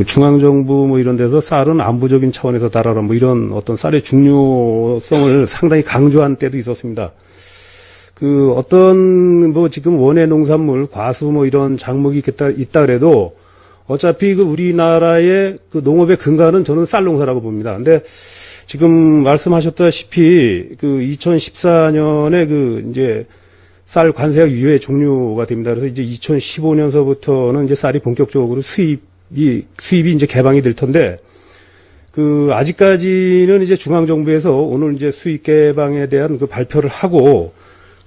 중앙정부 뭐 이런 데서 쌀은 안보적인 차원에서 다뤄라 뭐 이런 어떤 쌀의 중요성을 상당히 강조한 때도 있었습니다. 어떤 뭐 지금 원예 농산물, 과수 뭐 이런 작목이 있다 그래도 어차피 우리나라의 농업의 근간은 저는 쌀 농사라고 봅니다. 근데 지금 말씀하셨다시피 2014년에 이제 쌀 관세가 유예 종료가 됩니다. 그래서 이제 2015년서부터는 이제 쌀이 본격적으로 수입이 이제 개방이 될 텐데, 아직까지는 이제 중앙정부에서 오늘 이제 수입 개방에 대한 발표를 하고,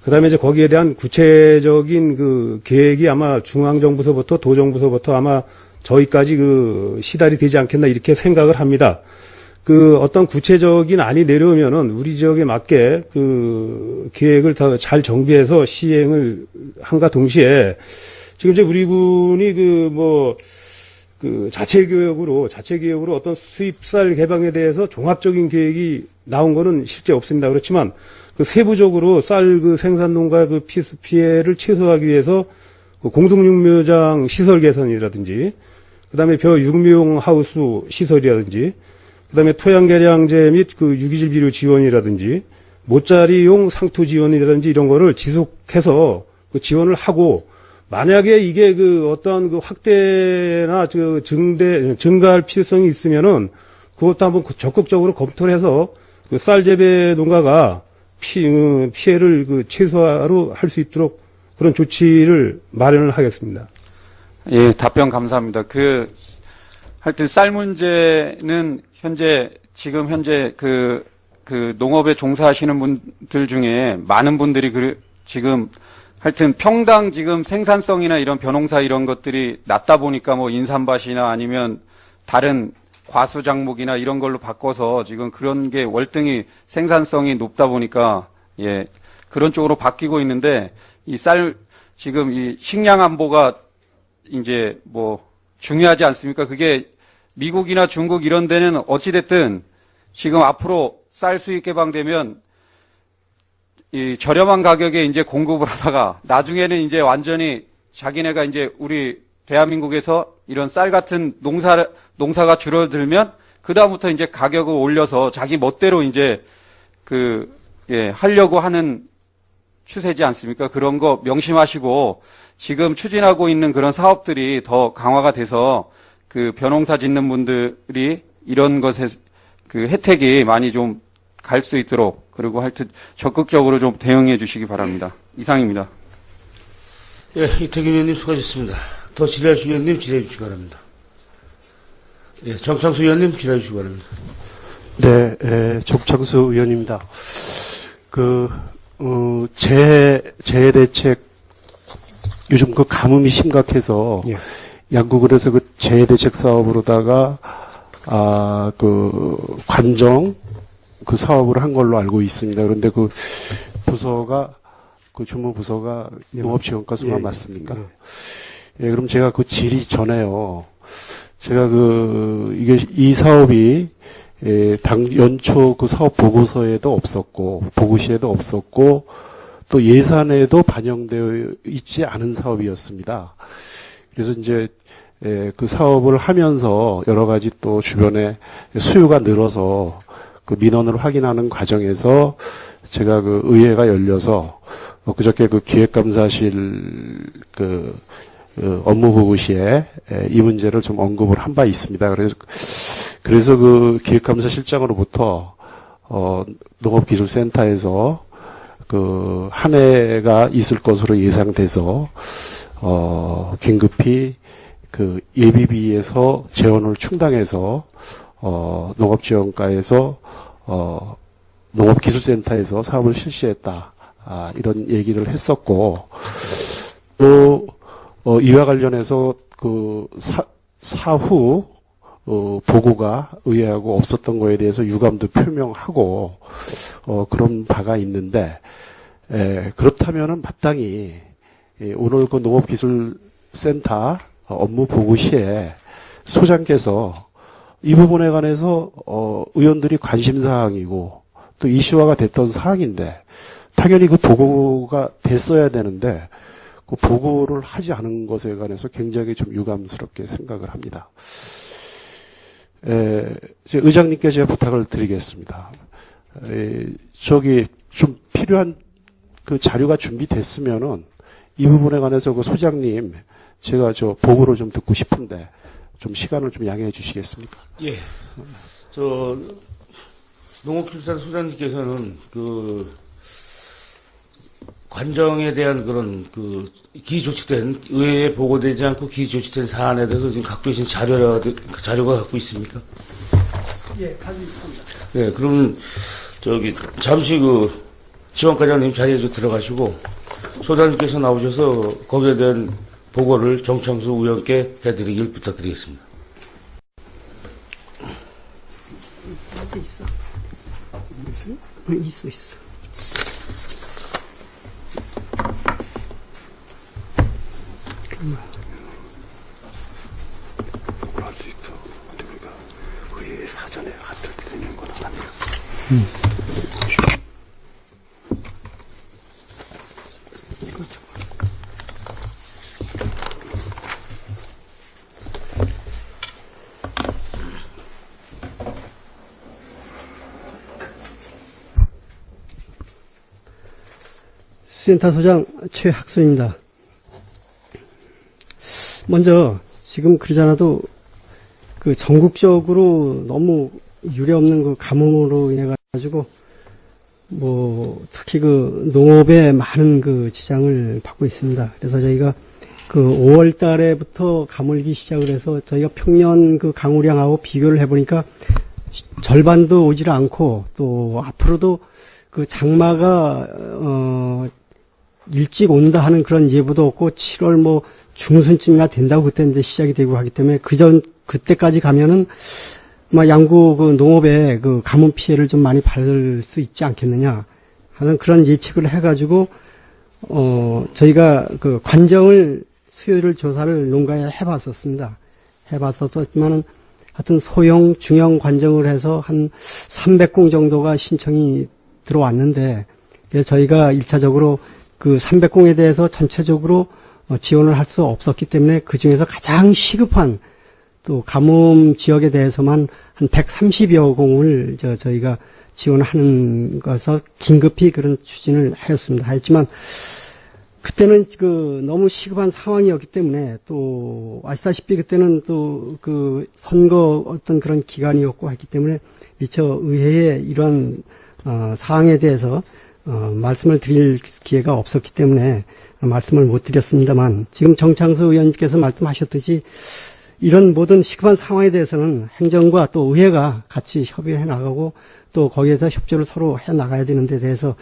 그 다음에 이제 거기에 대한 구체적인 계획이 아마 중앙정부서부터 도정부서부터 아마 저희까지 시달이 되지 않겠나 이렇게 생각을 합니다. 어떤 구체적인 안이 내려오면은 우리 지역에 맞게 계획을 더 잘 정비해서 시행을 함과 동시에 지금 이제 우리 군이 자체 교육으로 어떤 수입쌀 개방에 대해서 종합적인 계획이 나온 거는 실제 없습니다. 그렇지만 세부적으로 쌀 생산 농가 피해를 최소화하기 위해서 공동육묘장 시설 개선이라든지, 그다음에 벼 육묘용 하우스 시설이라든지, 그다음에 토양 개량제 및 유기질 비료 지원이라든지, 모짜리용 상토 지원이라든지 이런 거를 지속해서 지원을 하고, 만약에 이게 어떤 확대나 증가할 필요성이 있으면은 그것도 한번 적극적으로 검토를 해서 쌀 재배 농가가 피해를 최소화로 할 수 있도록 그런 조치를 마련을 하겠습니다. 예, 답변 감사합니다. 하여튼 쌀 문제는 지금 현재 농업에 종사하시는 분들 중에 많은 분들이 지금 하여튼 평당 지금 생산성이나 이런 벼농사 이런 것들이 낮다 보니까 뭐 인삼밭이나 아니면 다른 과수 작목이나 이런 걸로 바꿔서 지금 그런 게 월등히 생산성이 높다 보니까 예, 그런 쪽으로 바뀌고 있는데 지금 이 식량 안보가 이제 뭐 중요하지 않습니까? 그게 미국이나 중국 이런 데는 어찌됐든 지금 앞으로 쌀 수입 개방되면 이 저렴한 가격에 이제 공급을 하다가 나중에는 이제 완전히 자기네가 이제 우리 대한민국에서 이런 쌀 같은 농사가 줄어들면 그다음부터 이제 가격을 올려서 자기 멋대로 이제 하려고 하는 추세지 않습니까? 그런 거 명심하시고 지금 추진하고 있는 그런 사업들이 더 강화가 돼서 벼농사 짓는 분들이 이런 것에 혜택이 많이 좀 갈 수 있도록 그리고 하여튼 적극적으로 좀 대응해 주시기 바랍니다. 이상입니다. 예, 이태균 의원님 수고하셨습니다. 더 질의하실 의원님 질의해 주시기 바랍니다. 예, 정창수 의원님 질의해 주시기 바랍니다. 네, 정창수 의원입니다. 재해 대책 요즘 가뭄이 심각해서 예. 양국을해서 재해 대책 사업으로다가 관정 사업을 한 걸로 알고 있습니다. 그런데 부서가 주무 부서가 농업지원과수가 예. 맞습니까? 예, 그럼 제가 질의 전에요. 제가 이 사업이 연초 사업 보고서에도 없었고, 보고시에도 없었고, 또 예산에도 반영되어 있지 않은 사업이었습니다. 그래서 이제, 사업을 하면서 여러 가지 또 주변에 수요가 늘어서 민원을 확인하는 과정에서 제가 의회가 열려서 그저께 기획감사실 업무 보고시에 이 문제를 좀 언급을 한 바 있습니다. 그래서 기획감사실장으로부터 농업기술센터에서 한 해가 있을 것으로 예상돼서 긴급히 예비비에서 재원을 충당해서 농업지원과에서 농업기술센터에서 사업을 실시했다. 이런 얘기를 했었고, 또 이와 관련해서 사후 보고가 의회하고 없었던 거에 대해서 유감도 표명하고 그런 바가 있는데, 그렇다면은 마땅히 오늘 농업기술센터 업무 보고시에 소장께서 이 부분에 관해서 의원들이 관심사항이고 또 이슈화가 됐던 사항인데 당연히 보고가 됐어야 되는데 보고를 하지 않은 것에 관해서 굉장히 좀 유감스럽게 생각을 합니다. 의장님께 제가 부탁을 드리겠습니다. 저기 좀 필요한 그 자료가 준비됐으면은 이 부분에 관해서 그 소장님 제가 저 보고를 좀 듣고 싶은데 좀 시간을 좀 양해해 주시겠습니까? 예. 농업기술사 소장님께서는 그 관정에 대한 그런 그 기조치된 의회에 보고되지 않고 기조치된 사안에 대해서 지금 갖고 계신 자료가 갖고 있습니까? 예, 가지고 있습니다. 예, 그러면 잠시 그 지원과장님 자리에 좀 들어가시고 소장님께서 나오셔서 거기에 대한 보고를 정창수 의원께 해드리길 부탁드리겠습니다. 어디 있어? 있어. 그럴 수 있어. 근데 우리가 의회 사전에 갖다 드리는 건 아니야. 센터소장 최학순입니다. 먼저 지금 그러잖아도 그 전국적으로 너무 유례없는 그 가뭄으로 인해 가지고 뭐 특히 그 농업에 많은 그 지장을 받고 있습니다. 그래서 저희가 그 5월 달에부터 가물기 시작을 해서 저희가 평년 그 강우량하고 비교를 해보니까 절반도 오지를 않고 또 앞으로도 그 장마가 일찍 온다 하는 그런 예보도 없고 7월 뭐 중순쯤이나 된다고 그때 이제 시작이 되고 하기 때문에 그때까지 가면은 아마 양구 그 농업에 그 가뭄 피해를 좀 많이 받을 수 있지 않겠느냐 하는 그런 예측을 해가지고 저희가 그 관정을 수요일 조사를 농가에 해봤었지만은 하여튼 소형 중형 관정을 해서 한 300공 정도가 신청이 들어왔는데 그래서 저희가 1차적으로 그 300공에 대해서 전체적으로 지원을 할 수 없었기 때문에 그 중에서 가장 시급한 또 가뭄 지역에 대해서만 한 130여 공을 저희가 지원하는 것에서 긴급히 그런 추진을 하였습니다. 했지만 그때는 그 너무 시급한 상황이었기 때문에 또 아시다시피 그때는 또 그 선거 어떤 그런 기간이었고 했기 때문에 미처 의회에 이런 사항에 대해서 말씀을 드릴 기회가 없었기 때문에 말씀을 못 드렸습니다만 지금 정창수 의원님께서 말씀하셨듯이 이런 모든 시급한 상황에 대해서는 행정과 또 의회가 같이 협의해 나가고 또 거기에서 협조를 서로 해 나가야 되는데 대해서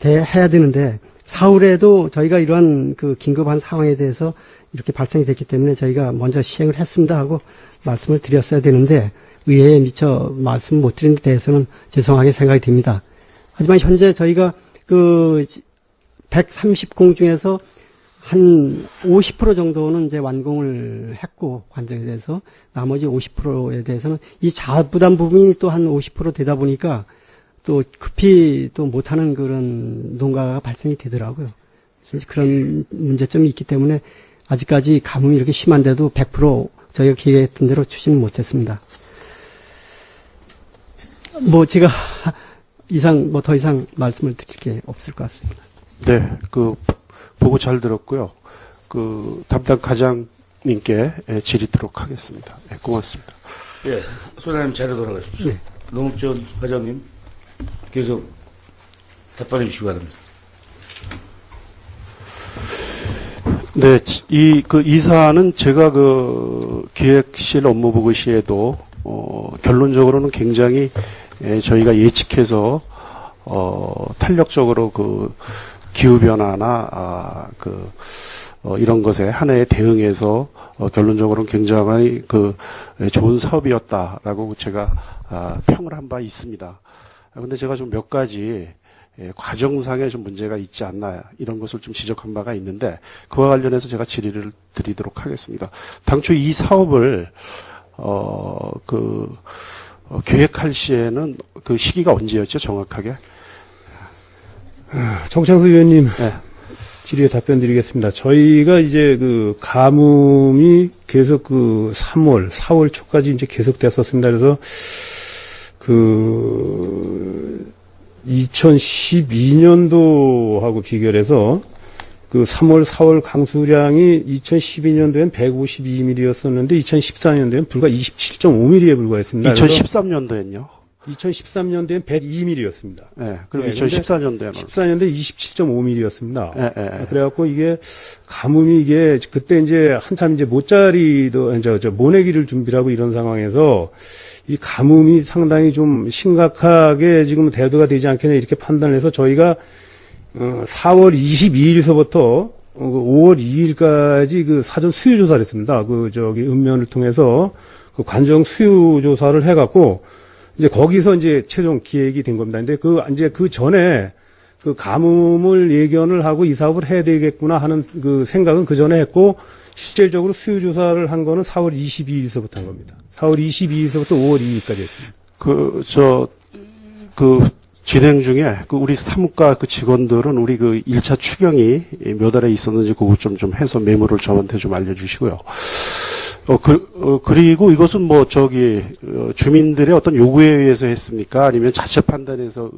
해야 되는데 사흘에도 저희가 이러한 그 긴급한 상황에 대해서 이렇게 발생이 됐기 때문에 저희가 먼저 시행을 했습니다 하고 말씀을 드렸어야 되는데 의회에 미처 말씀 못 드린 데 대해서는 죄송하게 생각이 듭니다. 하지만 현재 저희가 그 130공 중에서 한 50% 정도는 이제 완공을 했고 관정에 대해서 나머지 50%에 대해서는 이 자부담 부분이 또 한 50% 되다 보니까 또 급히 또 못하는 그런 농가가 발생이 되더라고요. 그래서 그런 문제점이 있기 때문에 아직까지 가뭄이 이렇게 심한데도 100% 저희가 계획했던 대로 추진을 못했습니다. 뭐 제가 더 이상 말씀을 드릴 게 없을 것 같습니다. 네, 보고 잘 들었고요. 담당 과장님께 질의토록 하겠습니다. 네, 고맙습니다. 예, 소장님 자료 돌아가십시오. 네. 농업지원 과장님 계속 답변해 주시기 바랍니다. 네, 이 사안은 제가 기획실 업무 보고 시에도, 결론적으로는 굉장히, 저희가 예측해서, 탄력적으로 기후변화나, 이런 것에 하나에 대응해서, 결론적으로는 굉장히 좋은 사업이었다라고 제가, 평을 한 바 있습니다. 근데 제가 좀 몇 가지, 과정상에 좀 문제가 있지 않나 이런 것을 좀 지적한 바가 있는데 그와 관련해서 제가 질의를 드리도록 하겠습니다. 당초 이 사업을 계획할 시에는 그 시기가 언제였죠, 정확하게? 정창수 의원님, 네. 질의에 답변 드리겠습니다. 저희가 이제 그 가뭄이 계속 그 3월, 4월 초까지 이제 계속 됐었습니다. 그래서 그 2012년도하고 비교해서 그 3월, 4월 강수량이 2012년도엔 152mm였었는데 2014년도엔 불과 27.5mm에 불과했습니다. 2013년도엔요? 2013년도엔 102mm였습니다. 네, 그럼 네, 2014년도에는 14년도에 27.5mm였습니다. 예. 그래갖고 이게 가뭄이 이게 그때 이제 한참 이제 모짜리도 저 모내기를 준비하고 이런 상황에서 이 가뭄이 상당히 좀 심각하게 지금 대두가 되지 않겠냐 이렇게 판단을 해서 저희가 4월 22일서부터 5월 2일까지 그 사전 수요 조사를 했습니다. 그 읍면을 통해서 그 관정 수요 조사를 해갖고 이제 거기서 이제 최종 기획이 된 겁니다. 근데 그 전에 그 가뭄을 예견을 하고 이 사업을 해야 되겠구나 하는 그 생각은 그 전에 했고 실질적으로 수요 조사를 한 거는 4월 22일서부터 한 겁니다. 4월 22일서부터 5월 2일까지 했습니다. 진행 중에 우리 사무과 그 직원들은 우리 그 1차 추경이 몇 월에 있었는지 그거 좀 해서 메모를 저한테 좀 알려주시고요. 그리고 이것은 주민들의 어떤 요구에 의해서 했습니까? 아니면 자체 판단에서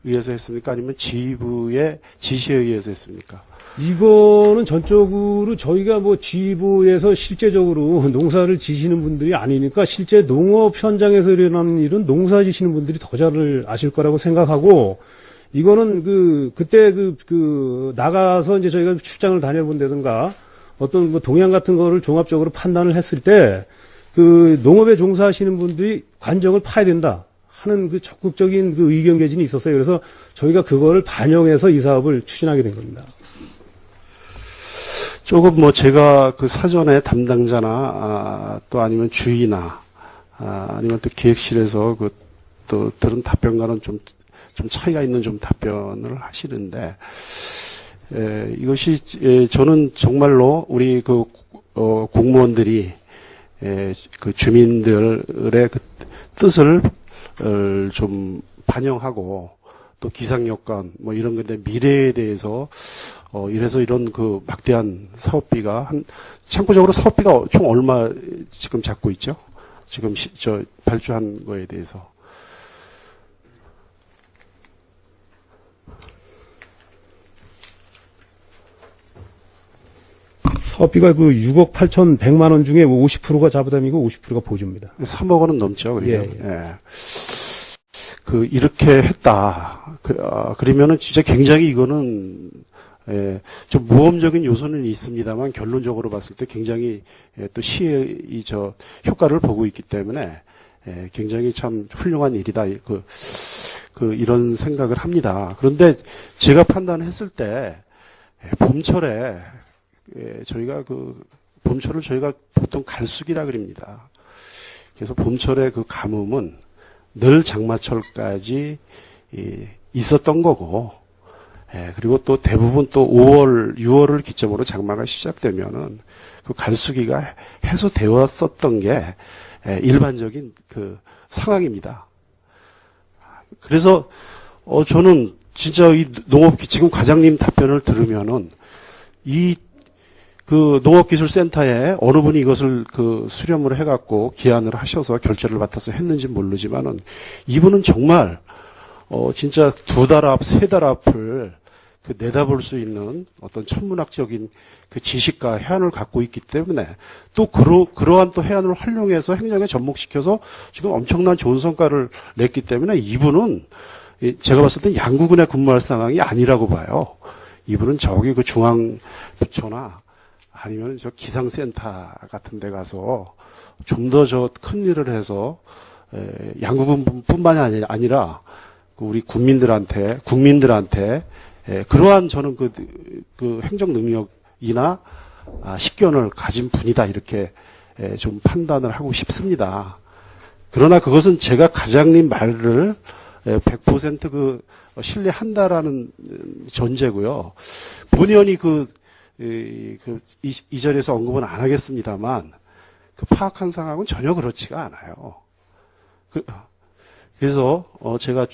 의해서 했습니까? 아니면 지부의 지시에 의해서 했습니까? 이거는 전적으로 저희가 지부에서 실제적으로 농사를 지시는 분들이 아니니까 실제 농업 현장에서 일어나는 일은 농사 지시는 분들이 더 잘 아실 거라고 생각하고 이거는 그때 나가서 이제 저희가 출장을 다녀본다든가 어떤 동향 같은 거를 종합적으로 판단을 했을 때 농업에 종사하시는 분들이 관정을 파야 된다 하는 적극적인 의견 개진이 있었어요. 그래서 저희가 그거를 반영해서 이 사업을 추진하게 된 겁니다. 조금 제가 사전에 담당자나 또 아니면 주의나 아니면 또 기획실에서 또 들은 답변과는 좀 차이가 있는 답변을 하시는데 이것이 저는 정말로 우리 공무원들이 주민들의 뜻을 좀 반영하고 또 기상여건 이런 건데 미래에 대해서 이래서 이런 막대한 사업비가 참고적으로 사업비가 총 얼마 지금 잡고 있죠? 지금 발주한 거에 대해서. 사업비가 6억 8,100만 원 중에 50%가 자부담이고 50%가 보조입니다. 3억 원은 넘죠, 그러면. 예. 이렇게 했다. 그러면은 진짜 굉장히 이거는 좀 모험적인 요소는 있습니다만 결론적으로 봤을 때 굉장히 또 시의 효과를 보고 있기 때문에 굉장히 참 훌륭한 일이다. 이런 생각을 합니다. 그런데 제가 판단했을 때 봄철에 저희가 봄철을 저희가 보통 갈수기라 그럽니다. 그래서 봄철의 가뭄은 늘 장마철까지 있었던 거고, 그리고 또 대부분 또 5월, 6월을 기점으로 장마가 시작되면은 갈수기가 해소되었었던 게 일반적인 상황입니다. 그래서 저는 진짜 이 지금 과장님 답변을 들으면은 농업기술센터에 어느 분이 이것을 수렴을 해갖고 기한을 하셔서 결제를 받아서 했는지 모르지만은 이분은 정말 진짜 2달 앞, 3달 앞을 내다볼 수 있는 어떤 천문학적인 지식과 해안을 갖고 있기 때문에 또 그러한 또 해안을 활용해서 행정에 접목시켜서 지금 엄청난 좋은 성과를 냈기 때문에 이분은 제가 봤을 때 양구군에 근무할 상황이 아니라고 봐요. 이분은 저기 중앙부처나 아니면 기상센터 같은 데 가서 좀 더 큰 일을 해서 양구군뿐만이 아니라 우리 국민들한테 그러한 저는 행정 능력이나 식견을 가진 분이다 이렇게 좀 판단을 하고 싶습니다. 그러나 그것은 제가 과장님 말을 100% 신뢰한다라는 전제고요. 본연이 이 자리에서 언급은 안 하겠습니다만 파악한 상황은 전혀 그렇지가 않아요. 그래서 제가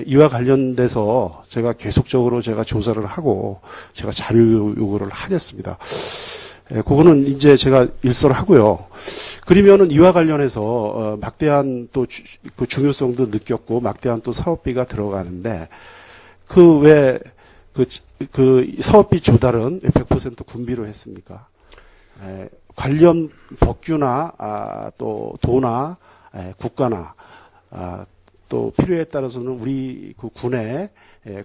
이와 관련돼서 제가 계속적으로 제가 조사를 하고 제가 자료 요구를 하겠습니다. 그거는 이제 제가 일설을 하고요. 그러면은 이와 관련해서 막대한 또 그 중요성도 느꼈고 막대한 또 사업비가 들어가는데 그 사업비 조달은 100% 군비로 했습니까? 관련 법규나 또 도나 국가나 또 필요에 따라서는 우리 그 군의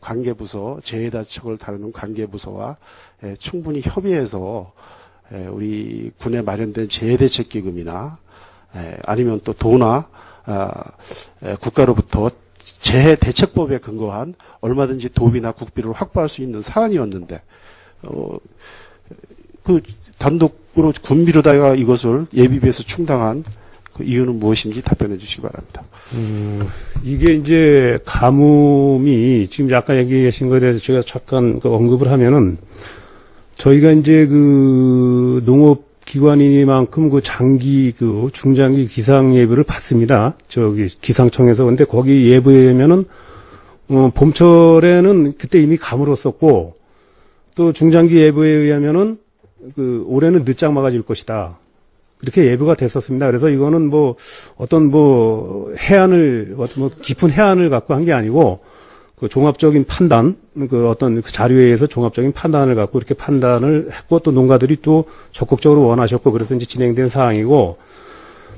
관계부서 재해대책을 다루는 관계부서와 충분히 협의해서 우리 군에 마련된 재해대책기금이나 아니면 또 도나 국가로부터 재해대책법에 근거한 얼마든지 도비나 국비를 확보할 수 있는 사안이었는데 그 단독으로 군비로다가 이것을 예비비에서 충당한 그 이유는 무엇인지 답변해 주시기 바랍니다. 이게 이제 가뭄이 지금 약간 얘기하신 거에 대해서 제가 잠깐 그 언급을 하면은 저희가 이제 그 농업기관이니만큼 그 장기 그 중장기 기상 예보를 받습니다. 저기 기상청에서. 근데 거기 예보에 의하면은 봄철에는 그때 이미 가물었었고 또 중장기 예보에 의하면은 그 올해는 늦장마가 질 것이다. 그렇게 예보가 됐었습니다. 그래서 이거는 뭐 어떤 뭐 해안을 뭐 깊은 해안을 갖고 한 게 아니고 그 종합적인 판단, 그 어떤 그 자료에 의해서 종합적인 판단을 갖고 이렇게 판단을 했고 또 농가들이 또 적극적으로 원하셨고 그래서 이제 진행된 사항이고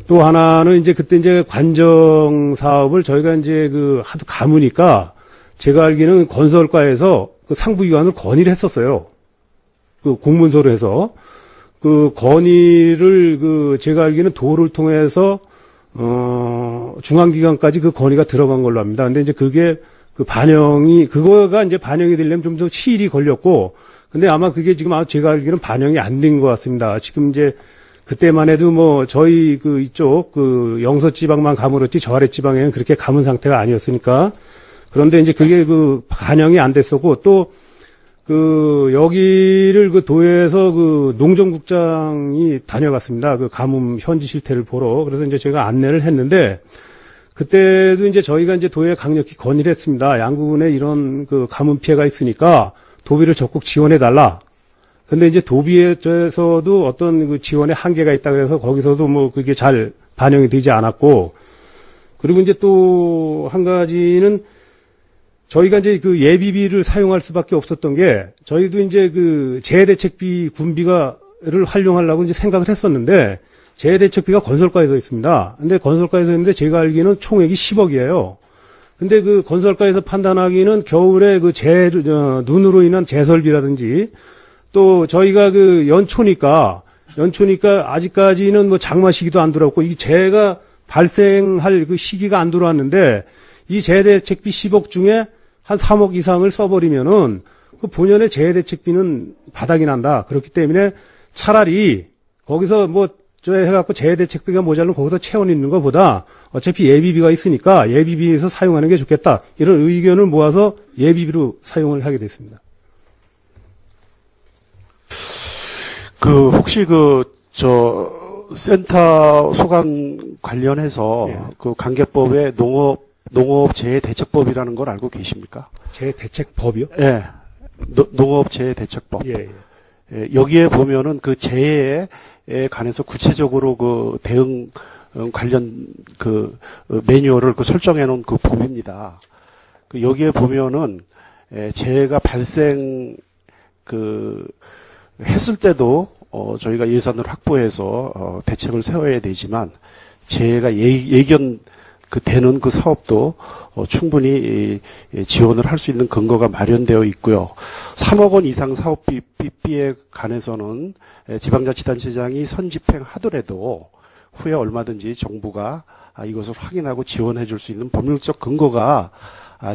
또 하나는 이제 그때 이제 관정 사업을 저희가 이제 그 하도 가무니까 제가 알기는 건설과에서 그 상부위원을 건의를 했었어요. 그 공문서로 해서 그 건의를 그 제가 알기는 도를 통해서 중앙기관까지 그 건의가 들어간 걸로 합니다. 근데 이제 그게 그 반영이 그거가 이제 반영이 되려면 좀 더 시일이 걸렸고 근데 아마 그게 지금 제가 알기로는 반영이 안 된 것 같습니다. 지금 이제 그때만 해도 뭐 저희 그 이쪽 그 영서 지방만 가물었지 저 아래 지방에는 그렇게 가문 상태가 아니었으니까 그런데 이제 그게 그 반영이 안 됐었고 또 그 여기를 그 도에서 그 농정국장이 다녀갔습니다. 그 가뭄 현지 실태를 보러. 그래서 이제 제가 안내를 했는데 그때도 이제 저희가 이제 도에 강력히 건의를 했습니다. 양구군에 이런 그 가뭄 피해가 있으니까 도비를 적극 지원해 달라. 근데 이제 도비에서도 어떤 그 지원의 한계가 있다 그래서 거기서도 뭐 그게 잘 반영이 되지 않았고 그리고 이제 또 한 가지는 저희가 이제 그 예비비를 사용할 수밖에 없었던 게 저희도 이제 그 재해대책비 군비가를 활용하려고 이제 생각을 했었는데 재해대책비가 건설과에서 있습니다. 근데 건설과에서 있는데 제가 알기는 총액이 10억이에요. 근데 그 건설과에서 판단하기는 겨울에 그 눈으로 인한 재설비라든지 또 저희가 그 연초니까 아직까지는 뭐 장마 시기도 안 들어왔고 이 재해가 발생할 그 시기가 안 들어왔는데 이 재해대책비 10억 중에 한 3억 이상을 써버리면은 그 본연의 재해대책비는 바닥이 난다. 그렇기 때문에 차라리 거기서 뭐 저 해갖고 재해대책비가 모자라면 거기서 채워 있는 것보다 어차피 예비비가 있으니까 예비비에서 사용하는 게 좋겠다. 이런 의견을 모아서 예비비로 사용을 하게 됐습니다. 그 혹시 저 센터 소관 관련해서 예. 그 관계법에 농업재해대책법이라는 걸 알고 계십니까? 재해대책법이요? 예. 농업재해대책법. 예. 예, 여기에 보면은 그 재해에 관해서 구체적으로 그 대응 관련 그 매뉴얼을 그 설정해 놓은 그 법입니다. 그 여기에 보면은 재해가 발생 했을 때도 저희가 예산을 확보해서 대책을 세워야 되지만 재해가 예견 되는 그 사업도 충분히 지원을 할 수 있는 근거가 마련되어 있고요. 3억 원 이상 사업비에 관해서는 지방자치단체장이 선집행하더라도 후에 얼마든지 정부가 이것을 확인하고 지원해 줄 수 있는 법률적 근거가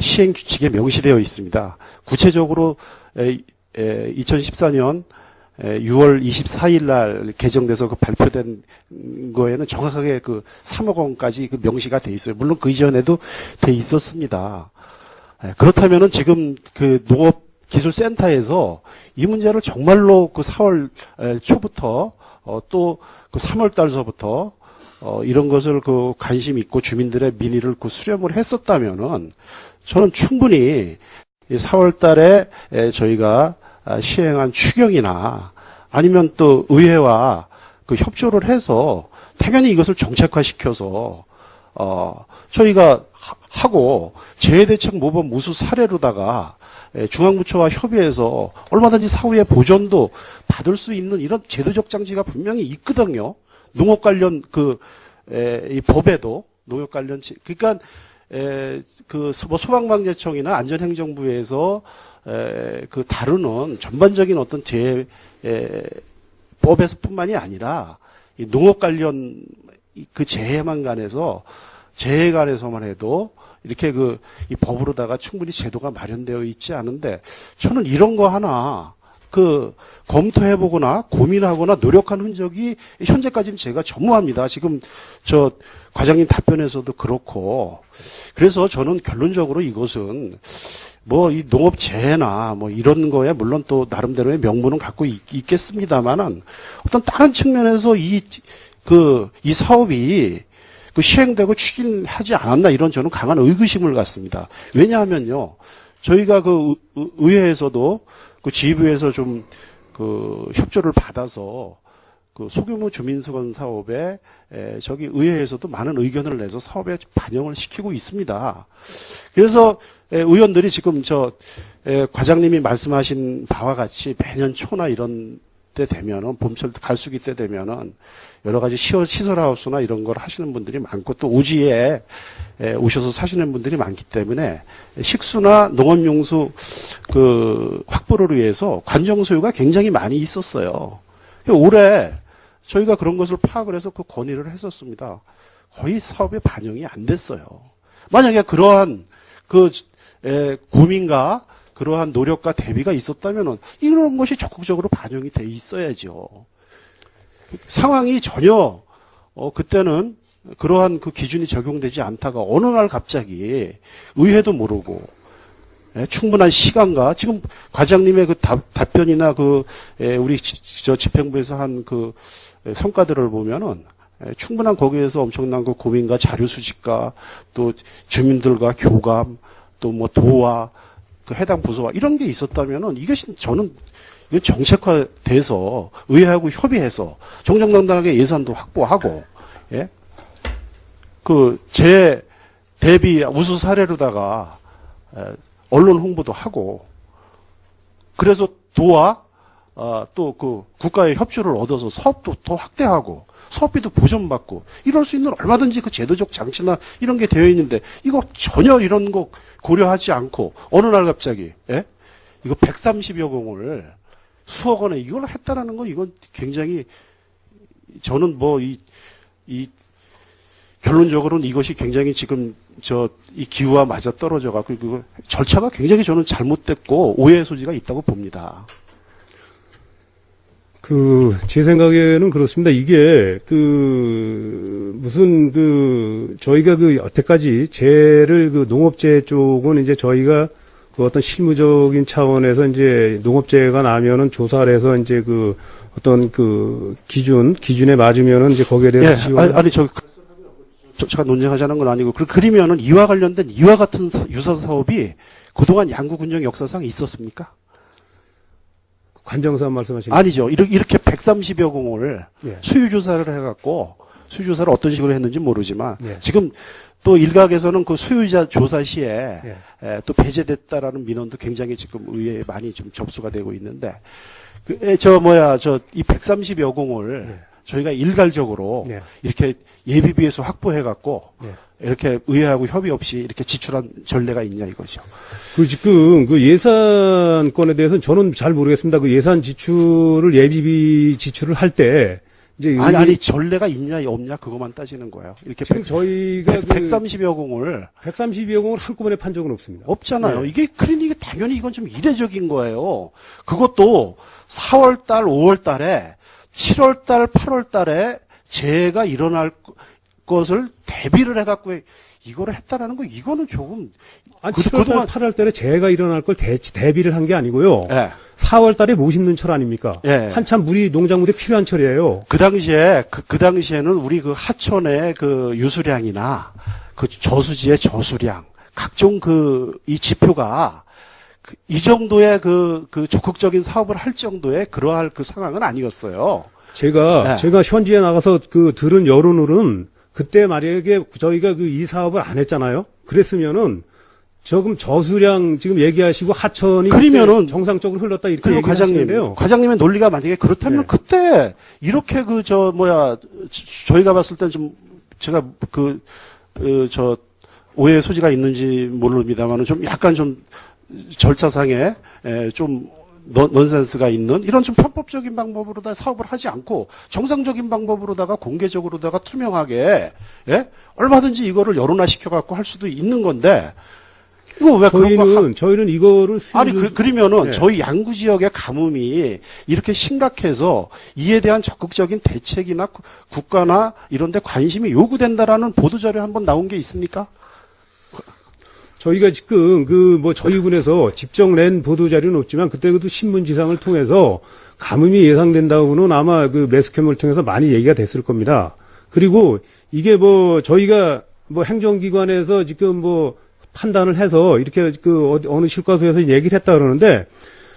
시행규칙에 명시되어 있습니다. 구체적으로 2014년 6월 24일 날 개정돼서 그 발표된 거에는 정확하게 그 3억 원까지 그 명시가 돼 있어요. 물론 그 이전에도 돼 있었습니다. 그렇다면은 지금 그 농업기술센터에서 이 문제를 정말로 그 4월 초부터 또 그 3월 달서부터 이런 것을 그 관심 있고 주민들의 민의를 그 수렴을 했었다면은 저는 충분히 4월 달에 저희가 시행한 추경이나 아니면 또 의회와 그 협조를 해서 당연히 이것을 정책화시켜서 저희가 하고 재해대책 모범 우수 사례로다가 중앙부처와 협의해서 얼마든지 사후에 보전도 받을 수 있는 이런 제도적 장치가 분명히 있거든요. 농업 관련 이 법에도 농업 관련 그러니까 뭐 소방방재청이나 안전행정부에서 그 다루는 전반적인 어떤 법에서뿐만이 아니라 이 농업 관련 그 재해만 관해서 재해 관해서만 해도 이렇게 이 법으로다가 충분히 제도가 마련되어 있지 않은데 저는 이런 거 하나 검토해보거나 고민하거나 노력한 흔적이 현재까지는 제가 전무합니다. 지금 저 과장님 답변에서도 그렇고 그래서 저는 결론적으로 이것은 뭐 이 농업 재해나 뭐 이런 거에 물론 또 나름대로의 명분은 갖고 있겠습니다만은 어떤 다른 측면에서 이 사업이 시행되고 추진하지 않았나 이런 저는 강한 의구심을 갖습니다. 왜냐하면요, 저희가 의회에서도 지휘부에서 좀 협조를 받아서 소규모 주민수건 사업에 저기 의회에서도 많은 의견을 내서 사업에 반영을 시키고 있습니다. 그래서 의원들이 지금 과장님이 말씀하신 바와 같이 매년 초나 이런 때 되면은 봄철 갈수기 때 되면은 여러 가지 시설하우스나 이런 걸 하시는 분들이 많고 또 오지에 오셔서 사시는 분들이 많기 때문에 식수나 농업용수 확보를 위해서 관정 소요가 굉장히 많이 있었어요. 올해 저희가 그런 것을 파악을 해서 건의를 했었습니다. 거의 사업에 반영이 안 됐어요. 만약에 그러한 고민과 그러한 노력과 대비가 있었다면은 이런 것이 적극적으로 반영이 돼 있어야죠. 상황이 전혀 그때는 그러한 기준이 적용되지 않다가 어느 날 갑자기 의회도 모르고 충분한 시간과 지금 과장님의 답변이나 우리 집행부에서 한 성과들을 보면은 충분한 거기에서 엄청난 고민과 자료 수집과 또 주민들과 교감 또 뭐 도와 해당 부서와 이런 게 있었다면은 이것이 저는 이거 정책화돼서 의회하고 협의해서 정정당당하게 예산도 확보하고 제 대비 우수 사례로다가 언론 홍보도 하고 그래서 도와 또 국가의 협조를 얻어서 사업도 더 확대하고 사업비도 보전받고 이럴 수 있는 얼마든지 제도적 장치나 이런 게 되어 있는데 이거 전혀 이런 거 고려하지 않고 어느 날 갑자기 이거 130여 공을 수억 원에 이걸 했다라는 건 이건 굉장히 저는 이 결론적으로는 이것이 굉장히 지금 이 기후와 맞아 떨어져 갖고 그 절차가 굉장히 저는 잘못됐고 오해의 소지가 있다고 봅니다. 제 생각에는 그렇습니다. 이게, 저희가 여태까지 재해를 농업재해 쪽은 이제 저희가 어떤 실무적인 차원에서 이제 농업재해가 나면은 조사를 해서 이제 어떤 기준에 맞으면은 이제 거기에 대해서 지원. 제가 논쟁하자는 건 아니고, 그러면은 이와 관련된 이와 같은 유사 사업이 그동안 양구군정 역사상 있었습니까? 관정사업 말씀하시는 아니죠. 이렇게 130여 공을 예. 수유조사를 해갖고, 수유조사를 어떤 식으로 했는지 모르지만, 예. 지금 또 일각에서는 수유자 조사 시에 예. 또 배제됐다라는 민원도 굉장히 지금 의회에 많이 좀 접수가 되고 있는데, 이 130여 공을 예. 저희가 일괄적으로 예. 이렇게 예비비에서 확보해갖고, 예. 이렇게 의회하고 협의 없이 이렇게 지출한 전례가 있냐 이거죠. 지금 예산권에 대해서는 저는 잘 모르겠습니다. 예산 지출을 예비비 지출을 할 때 이제 아니 전례가 있냐 없냐 그것만 따지는 거예요. 이렇게 지금 저희가 130여 공을 132여 공을 한꺼번에 판 적은 없습니다. 없잖아요. 네. 이게 당연히 이건 좀 이례적인 거예요. 그것도 4월 달, 5월 달에 7월 달, 8월 달에 재해가 일어날 것을 대비를 해갖고 이거를 했다라는 거 이거는 조금 아니, 7월 달, 8월 달에 재해가 일어날 걸 대비를 한 게 아니고요. 네. 4월 달에 못 심는 철 아닙니까? 예. 한참 물이 농작물에 필요한 철이에요. 그 당시에는 우리 그 하천의 그 유수량이나 그 저수지의 저수량, 각종 이 지표가 이 정도의 그 적극적인 사업을 할 정도의 그러할 그 상황은 아니었어요. 제가 현지에 나가서 들은 여론으로는 그때 만약에 저희가 이 사업을 안 했잖아요. 그랬으면은 조금 저수량 지금 얘기하시고 하천이 그러면은 정상적으로 흘렀다 이렇게 그리고 얘기하시는데요. 과장님의 논리가 만약에 그렇다면 네. 그때 이렇게 저희가 봤을 땐 좀 제가 오해의 소지가 있는지 모릅니다만은 좀 약간 좀 절차상에 좀 넌센스가 있는 이런 좀 편법적인 방법으로다 사업을 하지 않고 정상적인 방법으로다가 공개적으로다가 투명하게 얼마든지 이거를 여론화시켜 갖고 할 수도 있는 건데 이거 왜 저희는 이거를 그러면은 네. 저희 양구 지역의 가뭄이 이렇게 심각해서 이에 대한 적극적인 대책이나 국가나 이런 데 관심이 요구된다라는 보도자료 한번 나온 게 있습니까? 저희가 지금 저희 군에서 직접 낸 보도자료는 없지만 그때도 신문지상을 통해서 가뭄이 예상된다고는 아마 매스캠을 통해서 많이 얘기가 됐을 겁니다. 그리고 이게 저희가 행정기관에서 지금 판단을 해서 이렇게 어느 실과소에서 얘기를 했다 그러는데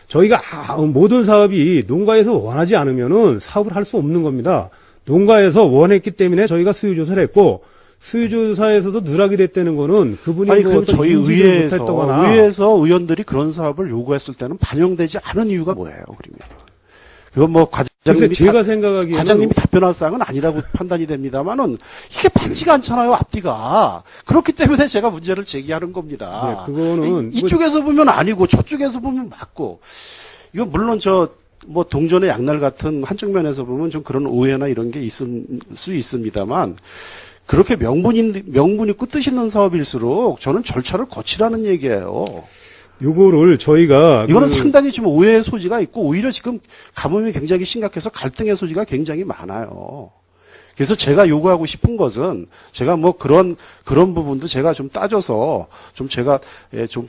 저희가 모든 사업이 농가에서 원하지 않으면은 사업을 할 수 없는 겁니다. 농가에서 원했기 때문에 저희가 수요조사를 했고 수요조사에서도 누락이 됐다는 거는 그분이 그럼 저희 못했다거나 의회에서 의원들이 그런 사업을 요구했을 때는 반영되지 않은 이유가 뭐예요? 그러면 그건 과장님이 답변할 사항은 아니라고 판단이 됩니다만은 이게 맞지가 않잖아요, 앞뒤가. 그렇기 때문에 제가 문제를 제기하는 겁니다. 네, 그거는 이쪽에서 보면 아니고 저쪽에서 보면 맞고. 이건 물론 동전의 양날 같은 한쪽 면에서 보면 좀 그런 오해나 이런 게 있을 수 있습니다만 그렇게 명분이 끄뜻 있는 사업일수록 저는 절차를 거치라는 얘기예요. 요거를 저희가 이거는 상당히 좀 오해의 소지가 있고 오히려 지금 가뭄이 굉장히 심각해서 갈등의 소지가 굉장히 많아요. 그래서 제가 요구하고 싶은 것은 제가 그런 부분도 제가 좀 따져서 좀 제가 좀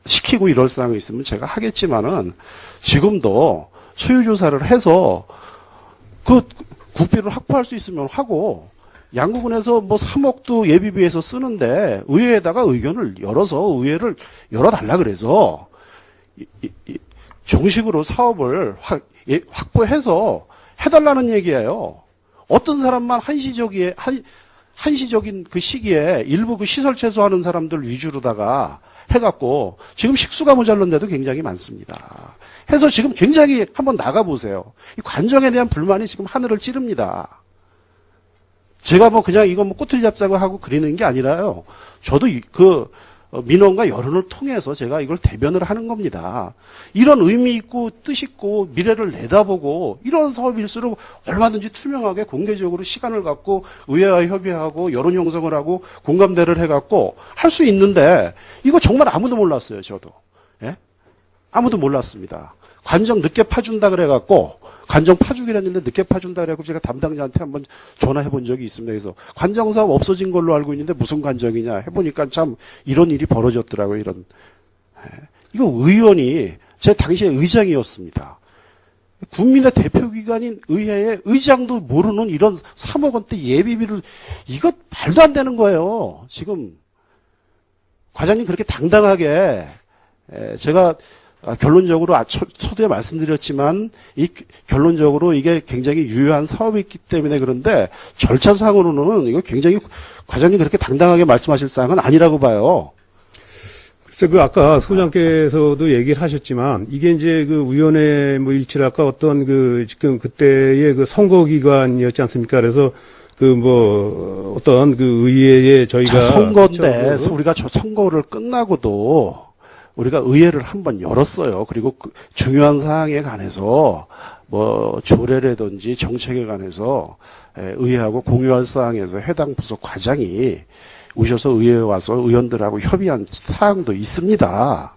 시키고 이럴 상황이 있으면 제가 하겠지만은 지금도 수요조사를 해서 국비를 확보할 수 있으면 하고 양구군에서 3억도 예비비에서 쓰는데 의회에다가 의견을 의회를 열어달라 그래서 정식으로 사업을 확보해서 해달라는 얘기예요. 어떤 사람만 한시적인 그 시기에 일부 시설 채소하는 사람들 위주로다가 해갖고 지금 식수가 모자란 데도 굉장히 많습니다. 해서 지금 굉장히 한번 나가보세요. 이 관정에 대한 불만이 지금 하늘을 찌릅니다. 제가 그냥 이거 꼬투리 잡자고 하고 그리는 게 아니라요. 저도 민원과 여론을 통해서 제가 이걸 대변을 하는 겁니다. 이런 의미 있고 뜻 있고 미래를 내다보고 이런 사업일수록 얼마든지 투명하게 공개적으로 시간을 갖고 의회와 협의하고 여론 형성을 하고 공감대를 해갖고 할 수 있는데 이거 정말 아무도 몰랐어요. 저도. 예? 아무도 몰랐습니다. 관정 늦게 파준다 그래갖고 관정 파주기로 했는데 늦게 파준다 그래갖고 제가 담당자한테 한번 전화해 본 적이 있습니다. 그래서 관정 사업 없어진 걸로 알고 있는데 무슨 관정이냐 해보니까 참 이런 일이 벌어졌더라고요. 이거 의원이 제 당시에 의장이었습니다. 국민의 대표기관인 의회의 의장도 모르는 이런 3억 원대 예비비를 이거 말도 안 되는 거예요. 지금 과장님 그렇게 당당하게 제가 결론적으로 초두에 말씀드렸지만 결론적으로 이게 굉장히 유효한 사업이기 때문에 그런데 절차상으로는 이거 굉장히 과장님 그렇게 당당하게 말씀하실 사항은 아니라고 봐요. 글쎄 아까 소장께서도 얘기를 하셨지만 이게 이제 위원회 일치랄까 어떤 지금 그때의 선거기관이었지 않습니까? 그래서 어떤 의회에 저희가 선거인데 우리가 저 선거를 끝나고도 우리가 의회를 한번 열었어요. 그리고 중요한 사항에 관해서 조례라든지 정책에 관해서 의회하고 공유할 사항에서 해당 부서 과장이 오셔서 의회에 와서 의원들하고 협의한 사항도 있습니다.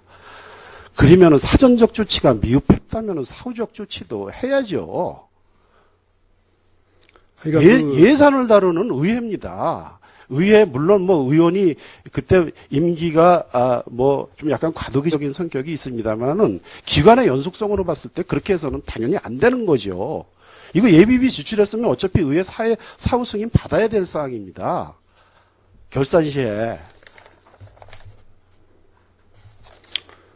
그러면은 사전적 조치가 미흡했다면은 사후적 조치도 해야죠. 예산을 다루는 의회입니다. 의회 물론 뭐 의원이 그때 임기가 뭐 좀 약간 과도기적인 성격이 있습니다만은 기관의 연속성으로 봤을 때 그렇게 해서는 당연히 안 되는 거죠. 이거 예비비 지출했으면 어차피 의회 사후 승인 받아야 될 사항입니다. 결산 시에.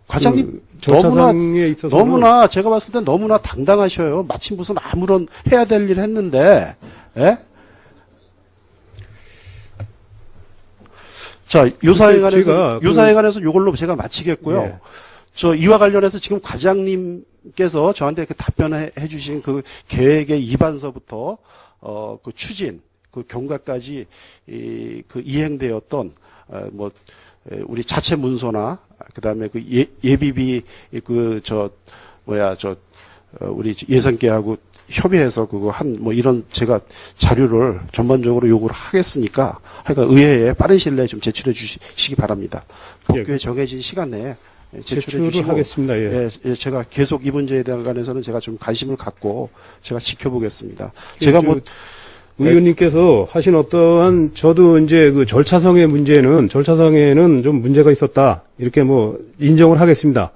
과장님 절차상에 있어서는- 너무나 제가 봤을 때 너무나 당당하셔요. 마침 무슨 아무런 해야 될 일 했는데. 예? 자, 요사에 관해서 요걸로 제가 마치겠고요. 예. 이와 관련해서 지금 과장님께서 저한테 그 답변해 주신 그 계획의 이반서부터 그 추진, 그 경과까지 그 이행되었던 우리 자체 문서나 그다음에 그 예비비 우리 예산계하고 협의해서 그거 이런 제가 자료를 전반적으로 요구를 하겠으니까 하여간 의회에 빠른 시일 내에 좀 제출해 주시기 바랍니다. 법규에 정해진 시간 내에 제출해 주시고 하겠습니다. 예. 제가 계속 이 문제에 대한 관해서는 제가 좀 관심을 갖고 제가 지켜보겠습니다. 제가 의원님께서 하신 어떠한 저도 이제 그 절차상에는 좀 문제가 있었다 이렇게 인정을 하겠습니다.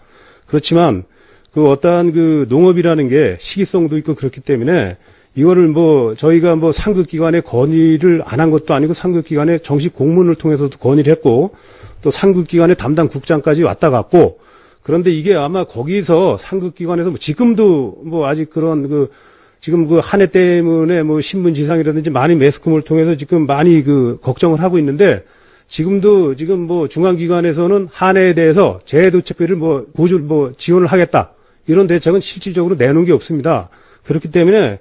그렇지만 그 어떠한 그 농업이라는 게 시기성도 있고 그렇기 때문에 이거를 저희가 상급기관에 건의를 안 한 것도 아니고 상급기관에 정식 공문을 통해서도 건의를 했고 또 상급기관의 담당 국장까지 왔다 갔고 그런데 이게 아마 거기서 상급기관에서 지금도 아직 그런 지금 한 해 때문에 신문 지상이라든지 많이 매스컴을 통해서 지금 많이 걱정을 하고 있는데 지금도 중앙기관에서는 한 해에 대해서 재해도책비를 지원을 하겠다. 이런 대책은 실질적으로 내놓은 게 없습니다. 그렇기 때문에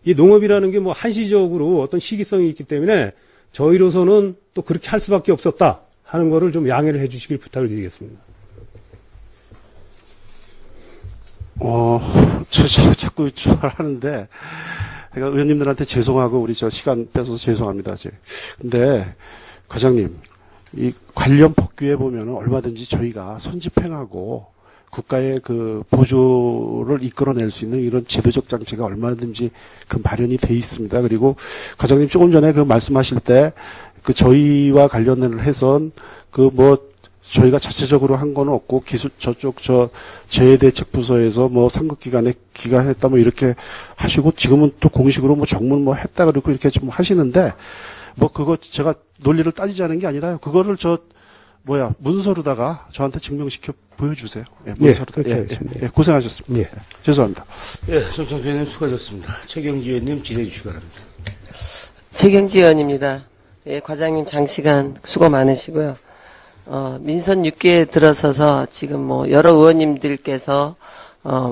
이 농업이라는 게 한시적으로 어떤 시기성이 있기 때문에 저희로서는 또 그렇게 할 수밖에 없었다 하는 거를 좀 양해를 해 주시길 부탁을 드리겠습니다. 제가 자꾸 하는데, 제가 의원님들한테 죄송하고, 우리 시간 뺏어서 죄송합니다, 근데, 과장님, 이 관련 법규에 보면은 얼마든지 저희가 선집행하고, 국가의 그 보조를 이끌어낼 수 있는 이런 제도적 장치가 얼마든지 마련이 돼 있습니다. 그리고 과장님 조금 전에 말씀하실 때, 저희와 관련을 해선, 저희가 자체적으로 한 건 없고 재해대책부서에서 상급기관에 기관했다 이렇게 하시고 지금은 또 공식으로 정문 했다 그러고 이렇게 좀 하시는데 그거 제가 논리를 따지자는 게 아니라요. 그거를 문서로다가 저한테 증명시켜 보여주세요. 예, 문서로. 예, 고생하셨습니다. 예. 죄송합니다. 예, 정청수 의원님 수고하셨습니다. 최경지 의원님 질의해 주시기 바랍니다. 최경지 의원입니다. 예, 과장님 장시간 수고 많으시고요. 민선 6기에 들어서서 지금 여러 의원님들께서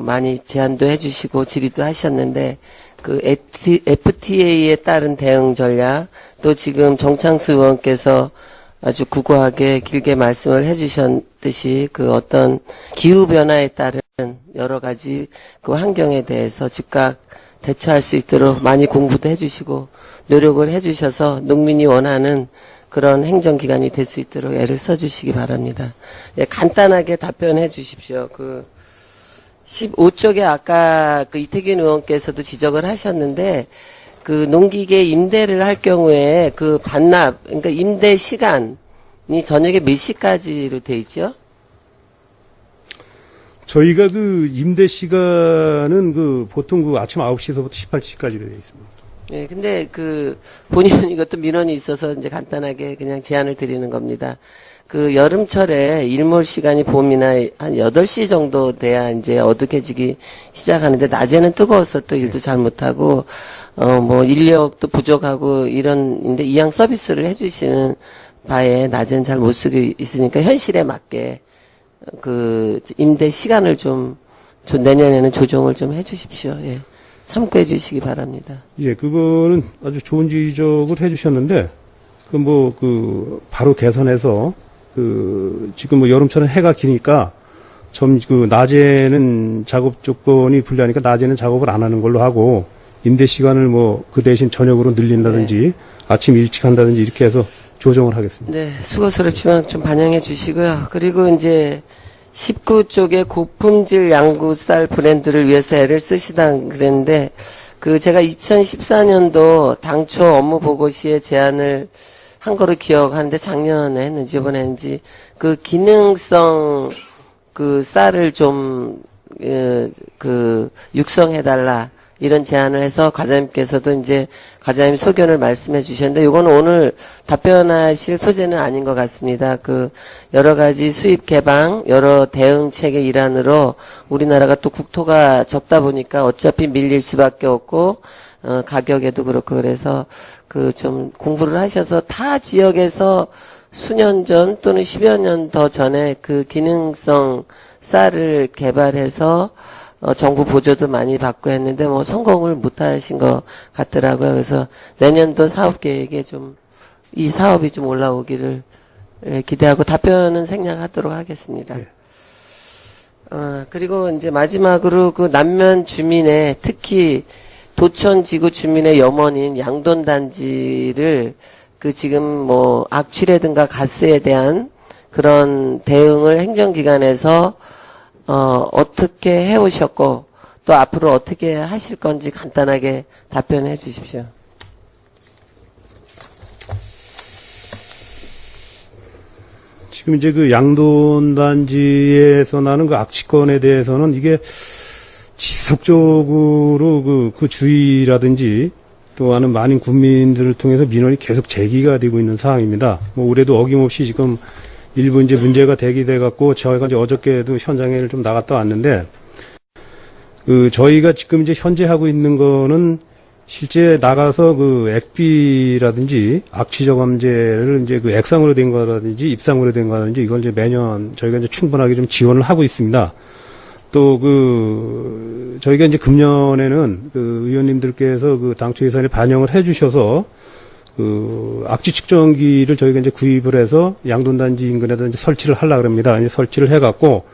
많이 제안도 해주시고 질의도 하셨는데 그 FTA에 따른 대응 전략 또 지금 정창수 의원께서 아주 구구하게 길게 말씀을 해주셨듯이 어떤 기후 변화에 따른 여러 가지 그 환경에 대해서 즉각 대처할 수 있도록 많이 공부도 해주시고 노력을 해주셔서 농민이 원하는 그런 행정기관이 될 수 있도록 애를 써주시기 바랍니다. 예, 간단하게 답변해 주십시오. 15쪽에 아까 이태균 의원께서도 지적을 하셨는데, 농기계 임대를 할 경우에 반납, 그러니까 임대 시간이 저녁에 몇 시까지로 돼 있죠? 저희가 임대 시간은 보통 아침 9시서부터 18시까지로 되어 있습니다. 예, 근데 본인은 이것도 민원이 있어서 이제 간단하게 그냥 제안을 드리는 겁니다. 여름철에 일몰 시간이 봄이나 한 8시 정도 돼야 이제 어둑해지기 시작하는데 낮에는 뜨거워서 또 일도 잘 못하고, 인력도 부족하고 이런데 이양 서비스를 해주시는 바에 낮에는 잘 못 쓰고 있으니까 현실에 맞게 임대 시간을 좀 내년에는 조정을 좀 해주십시오. 예. 참고해 주시기 바랍니다. 예, 그거는 아주 좋은 지적을 해주셨는데, 바로 개선해서, 지금 여름철은 해가 기니까, 낮에는 작업 조건이 불리하니까 낮에는 작업을 안 하는 걸로 하고, 임대 시간을 그 대신 저녁으로 늘린다든지, 네. 아침 일찍 한다든지 이렇게 해서 조정을 하겠습니다. 네, 수고스럽지만 좀 반영해 주시고요. 그리고 이제, 19쪽에 고품질 양구쌀 브랜드를 위해서 애를 쓰시다 그랬는데, 제가 2014년도 당초 업무 보고 시에 제안을 한 거로 기억하는데 작년에 했는지 이번에 했는지 그 기능성 그 쌀을 좀 육성해달라 이런 제안을 해서 과장님께서도 이제 과장님 소견을 말씀해 주셨는데 이거는 오늘 답변하실 소재는 아닌 것 같습니다. 그 여러 가지 수입 개방 여러 대응책의 일환으로 우리나라가 또 국토가 적다 보니까 어차피 밀릴 수밖에 없고 가격에도 그렇고 그래서 그 좀 공부를 하셔서 타 지역에서 수년 전 또는 10여 년 더 전에 그 기능성 쌀을 개발해서 정부 보조도 많이 받고 했는데 뭐 성공을 못 하신 것 같더라고요. 그래서 내년도 사업 계획에 좀 이 사업이 좀 올라오기를 기대하고 답변은 생략하도록 하겠습니다. 네. 그리고 이제 마지막으로 그 남면 주민의 특히 도천 지구 주민의 염원인 양돈 단지를 그 지금 뭐 악취라든가 가스에 대한 그런 대응을 행정기관에서 어떻게 해오셨고 또 앞으로 어떻게 하실 건지 간단하게 답변해 주십시오. 지금 이제 그 양돈 단지에서 나는 그 악취권에 대해서는 이게 지속적으로 그 주의라든지 또 하는 많은 국민들을 통해서 민원이 계속 제기가 되고 있는 상황입니다. 뭐 올해도 어김없이 지금 일부 이제 문제가 대기돼 갖고 저희가 이제 어저께도 현장에 좀 나갔다 왔는데 그 저희가 지금 이제 현재 하고 있는 거는 실제 나가서 그 액비라든지 악취 저감제를 이제 그 액상으로 된 거라든지 입상으로 된 거라든지 이걸 이제 매년 저희가 이제 충분하게 좀 지원을 하고 있습니다. 또 그 저희가 이제 금년에는 그 의원님들께서 그 당초 예산에 반영을 해 주셔서 그 악취 측정기를 저희가 이제 구입을 해서 양돈단지 인근에다 이제 설치를 하려고 합니다. 이제 설치를 해 갖고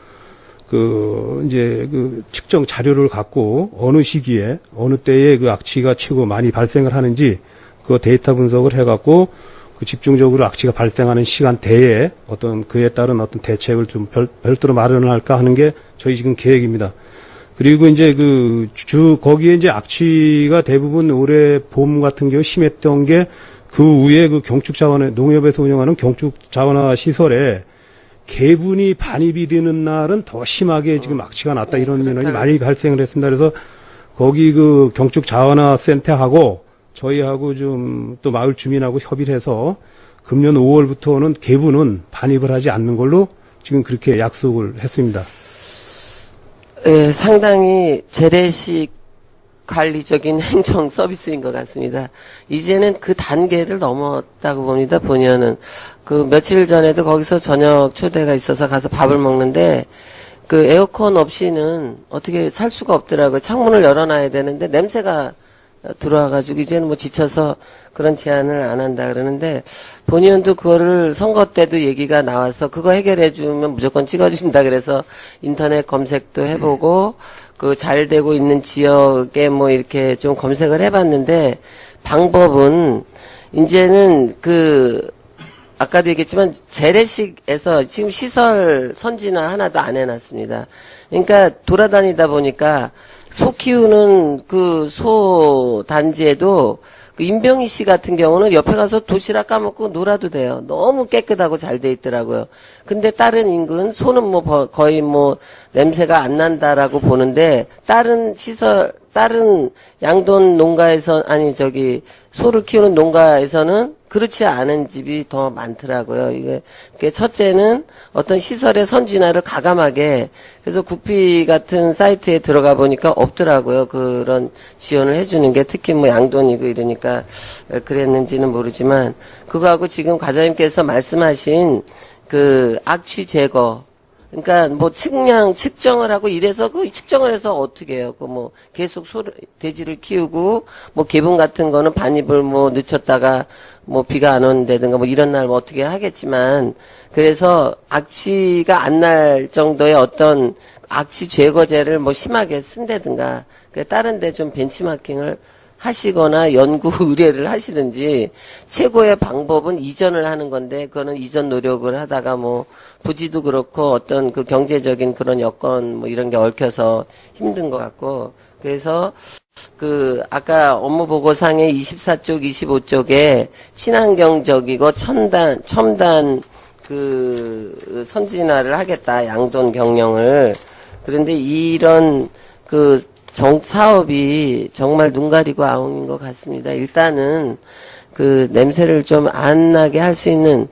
그 이제 그 측정 자료를 갖고 어느 시기에 어느 때에 그 악취가 최고 많이 발생을 하는지 그 데이터 분석을 해 갖고 그 집중적으로 악취가 발생하는 시간대에 어떤 그에 따른 어떤 대책을 좀 별도로 마련을 할까 하는 게 저희 지금 계획입니다. 그리고 이제 거기에 이제 악취가 대부분 올해 봄 같은 경우 심했던 게 그 위에 그 경축자원회, 농협에서 운영하는 경축자원화 시설에 개분이 반입이 되는 날은 더 심하게 지금 악취가 났다 이런 민원이 많이 발생을 했습니다. 그래서 거기 그 경축자원화 센터하고 저희하고 좀 또 마을 주민하고 협의를 해서 금년 5월부터는 개분은 반입을 하지 않는 걸로 지금 그렇게 약속을 했습니다. 예, 상당히 재래식 관리적인 행정 서비스인 것 같습니다. 이제는 그 단계를 넘었다고 봅니다. 본연은 그 며칠 전에도 거기서 저녁 초대가 있어서 가서 밥을 먹는데 그 에어컨 없이는 어떻게 살 수가 없더라고요. 창문을 열어놔야 되는데 냄새가 들어와가지고 이제는 뭐 지쳐서 그런 제안을 안 한다 그러는데 본의원도 그거를 선거 때도 얘기가 나와서 그거 해결해주면 무조건 찍어준다 그래서 인터넷 검색도 해보고 그 잘 되고 있는 지역에 뭐 이렇게 좀 검색을 해봤는데 방법은 이제는 그 아까도 얘기했지만 재래식에서 지금 시설 선진화 하나도 안 해놨습니다. 그러니까 돌아다니다 보니까 소 키우는 그 소 단지에도 그 임병희 씨 같은 경우는 옆에 가서 도시락 까먹고 놀아도 돼요. 너무 깨끗하고 잘 돼 있더라고요. 근데 다른 인근 소는 뭐 거의 뭐 냄새가 안 난다라고 보는데 다른 시설 다른 양돈 농가에서 아니 저기 소를 키우는 농가에서는 그렇지 않은 집이 더 많더라고요. 이게 첫째는 어떤 시설의 선진화를 가감하게 그래서 국비 같은 사이트에 들어가 보니까 없더라고요. 그런 지원을 해주는 게 특히 뭐 양돈이고 이러니까 그랬는지는 모르지만 그거하고 지금 과장님께서 말씀하신 그 악취 제거 그러니까 뭐 측량 측정을 하고 이래서 그 측정을 해서 어떻게 해요? 그 뭐 계속 돼지를 키우고 뭐 개분 같은 거는 반입을 뭐 늦췄다가 뭐 비가 안 온다든가 뭐 이런 날 뭐 어떻게 하겠지만 그래서 악취가 안 날 정도의 어떤 악취 제거제를 뭐 심하게 쓴다든가 다른 데 좀 벤치마킹을 하시거나 연구 의뢰를 하시든지 최고의 방법은 이전을 하는 건데 그거는 이전 노력을 하다가 뭐 부지도 그렇고 어떤 그 경제적인 그런 여건 뭐 이런 게 얽혀서 힘든 것 같고 그래서 아까 업무보고상의 24쪽, 25쪽에 친환경적이고 첨단 선진화를 하겠다, 양돈 경영을. 그런데 이런 사업이 정말 눈 가리고 아웅인 것 같습니다. 일단은 냄새를 좀 안 나게 할 수 있는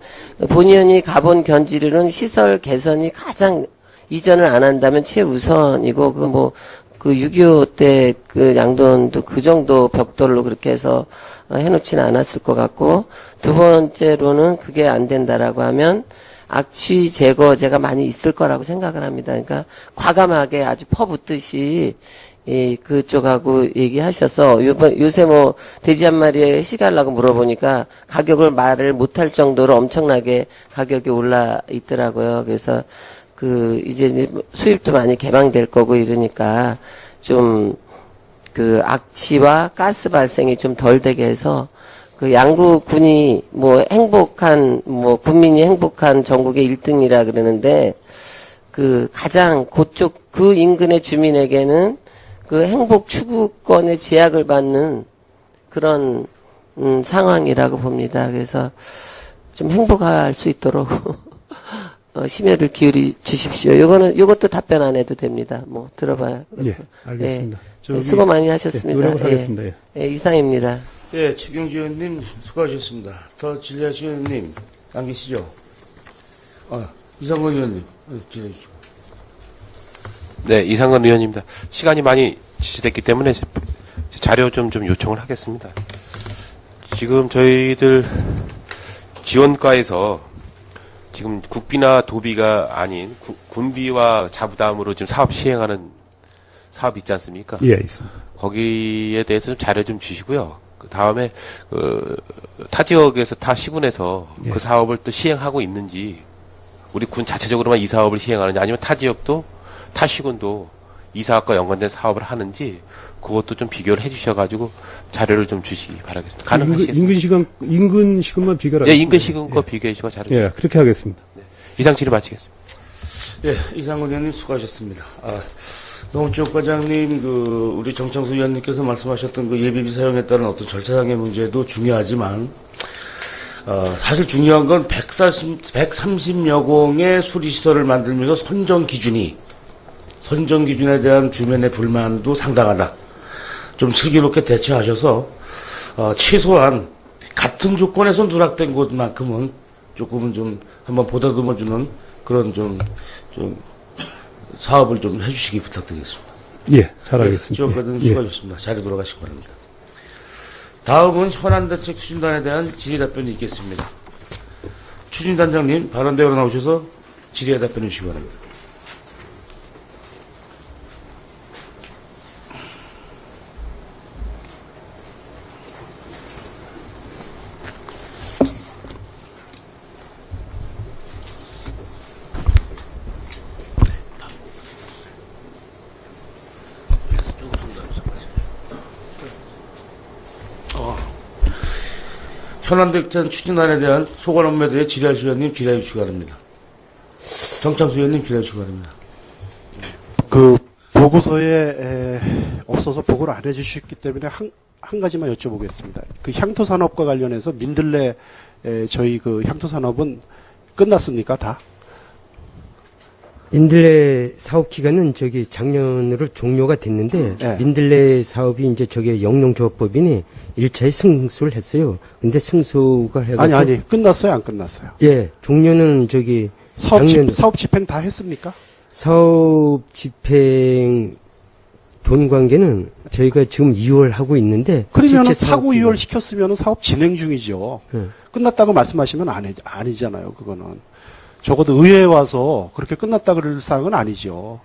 본의원이 가본 견지로는 시설 개선이 가장 이전을 안 한다면 최우선이고 6.25 때 양돈도 그 정도 벽돌로 그렇게 해서 해놓지는 않았을 것 같고, 두 번째로는 그게 안 된다라고 하면 악취 제거제가 많이 있을 거라고 생각을 합니다. 그러니까 과감하게 아주 퍼붓듯이 그쪽하고 얘기하셔서 요새 돼지 한 마리에 시가려고 물어보니까 가격을 말을 못할 정도로 엄청나게 가격이 올라 있더라고요. 그래서 이제 수입도 많이 개방될 거고 이러니까 좀 악취와 가스 발생이 좀 덜 되게 해서 양구군이 행복한 국민이 행복한 전국의 1등이라 그러는데 가장 그쪽 인근의 주민에게는 행복 추구권의 제약을 받는 그런 상황이라고 봅니다. 그래서 좀 행복할 수 있도록 심혈을 기울이 주십시오. 요것도 답변 안 해도 됩니다. 들어봐요. 예, 알겠습니다. 예, 수고 많이 하셨습니다. 노력을 하겠습니다. 예. 예, 이상입니다. 예, 최경지 의원님 수고하셨습니다. 더 질의하신 의원님 안 계시죠? 이상건 의원님 질의해 주시죠. 네, 이상건 의원입니다. 시간이 많이 지체됐기 때문에 자료 좀 요청을 하겠습니다. 지금 저희들 지원과에서 지금 국비나 도비가 아닌 군비와 자부담으로 지금 사업 시행하는 사업이 있지 않습니까? 예, 있습니다. 거기에 대해서 좀 자료 좀 주시고요. 그 다음에 타 지역에서 타 시군에서 예. 그 사업을 또 시행하고 있는지, 우리 군 자체적으로만 이 사업을 시행하는지, 아니면 타 지역도 타 시군도 이 사업과 연관된 사업을 하는지, 그것도 좀 비교를 해주셔가지고 자료를 좀 주시기 바라겠습니다. 가능하시겠습니까? 인근 시간만 비교를 예, 인근 시군과 비교해 주시고 자료 예, 그렇게 하겠습니다. 이상 질의 마치겠습니다. 예, 이상건 의원님 수고하셨습니다. 노원쪽 과장님, 우리 정창수 의원님께서 말씀하셨던 예비비 사용에 따른 어떤 절차상의 문제도 중요하지만, 사실 중요한 건 130여 공의 수리시설을 만들면서 선정 기준에 대한 주민의 불만도 상당하다. 좀 슬기롭게 대처하셔서, 최소한 같은 조건에서 누락된 곳만큼은 조금은 좀 한번 보다듬어주는 그런 좀 사업을 좀 해주시기 부탁드리겠습니다. 예, 잘하겠습니다. 지원과장님 예. 수고하셨습니다. 자리 돌아가시기 바랍니다. 다음은 현안대책 추진단에 대한 질의 답변이 있겠습니다. 추진단장님 발언대회로 나오셔서 질의에 답변해 주시기 바랍니다. 현안대책 추진안에 대한 소관 업무에 대해 질의하실 의원님 질의해 주시기 바랍니다. 정창수 의원님 질의해 주시기 바랍니다. 그 보고서에 없어서 보고를 안 해주셨기 때문에 한 가지만 여쭤보겠습니다. 그 향토산업과 관련해서 민들레 저희 그 향토산업은 끝났습니까 다? 민들레 사업 기간은 작년으로 종료가 됐는데 네. 민들레 사업이 이제 영농조합법인이 1차에 승소를 했어요. 근데 승소가 해가지고 아니 끝났어요 안 끝났어요? 예, 종료는 사업 집행 다 했습니까? 사업 집행 돈 관계는 저희가 지금 2월 하고 있는데 그러면 실제 사고 사업 2월 시켰으면 사업 진행 중이죠. 네. 끝났다고 말씀하시면 아니잖아요. 그거는 적어도 의회에 와서 그렇게 끝났다 그럴 사항은 아니죠.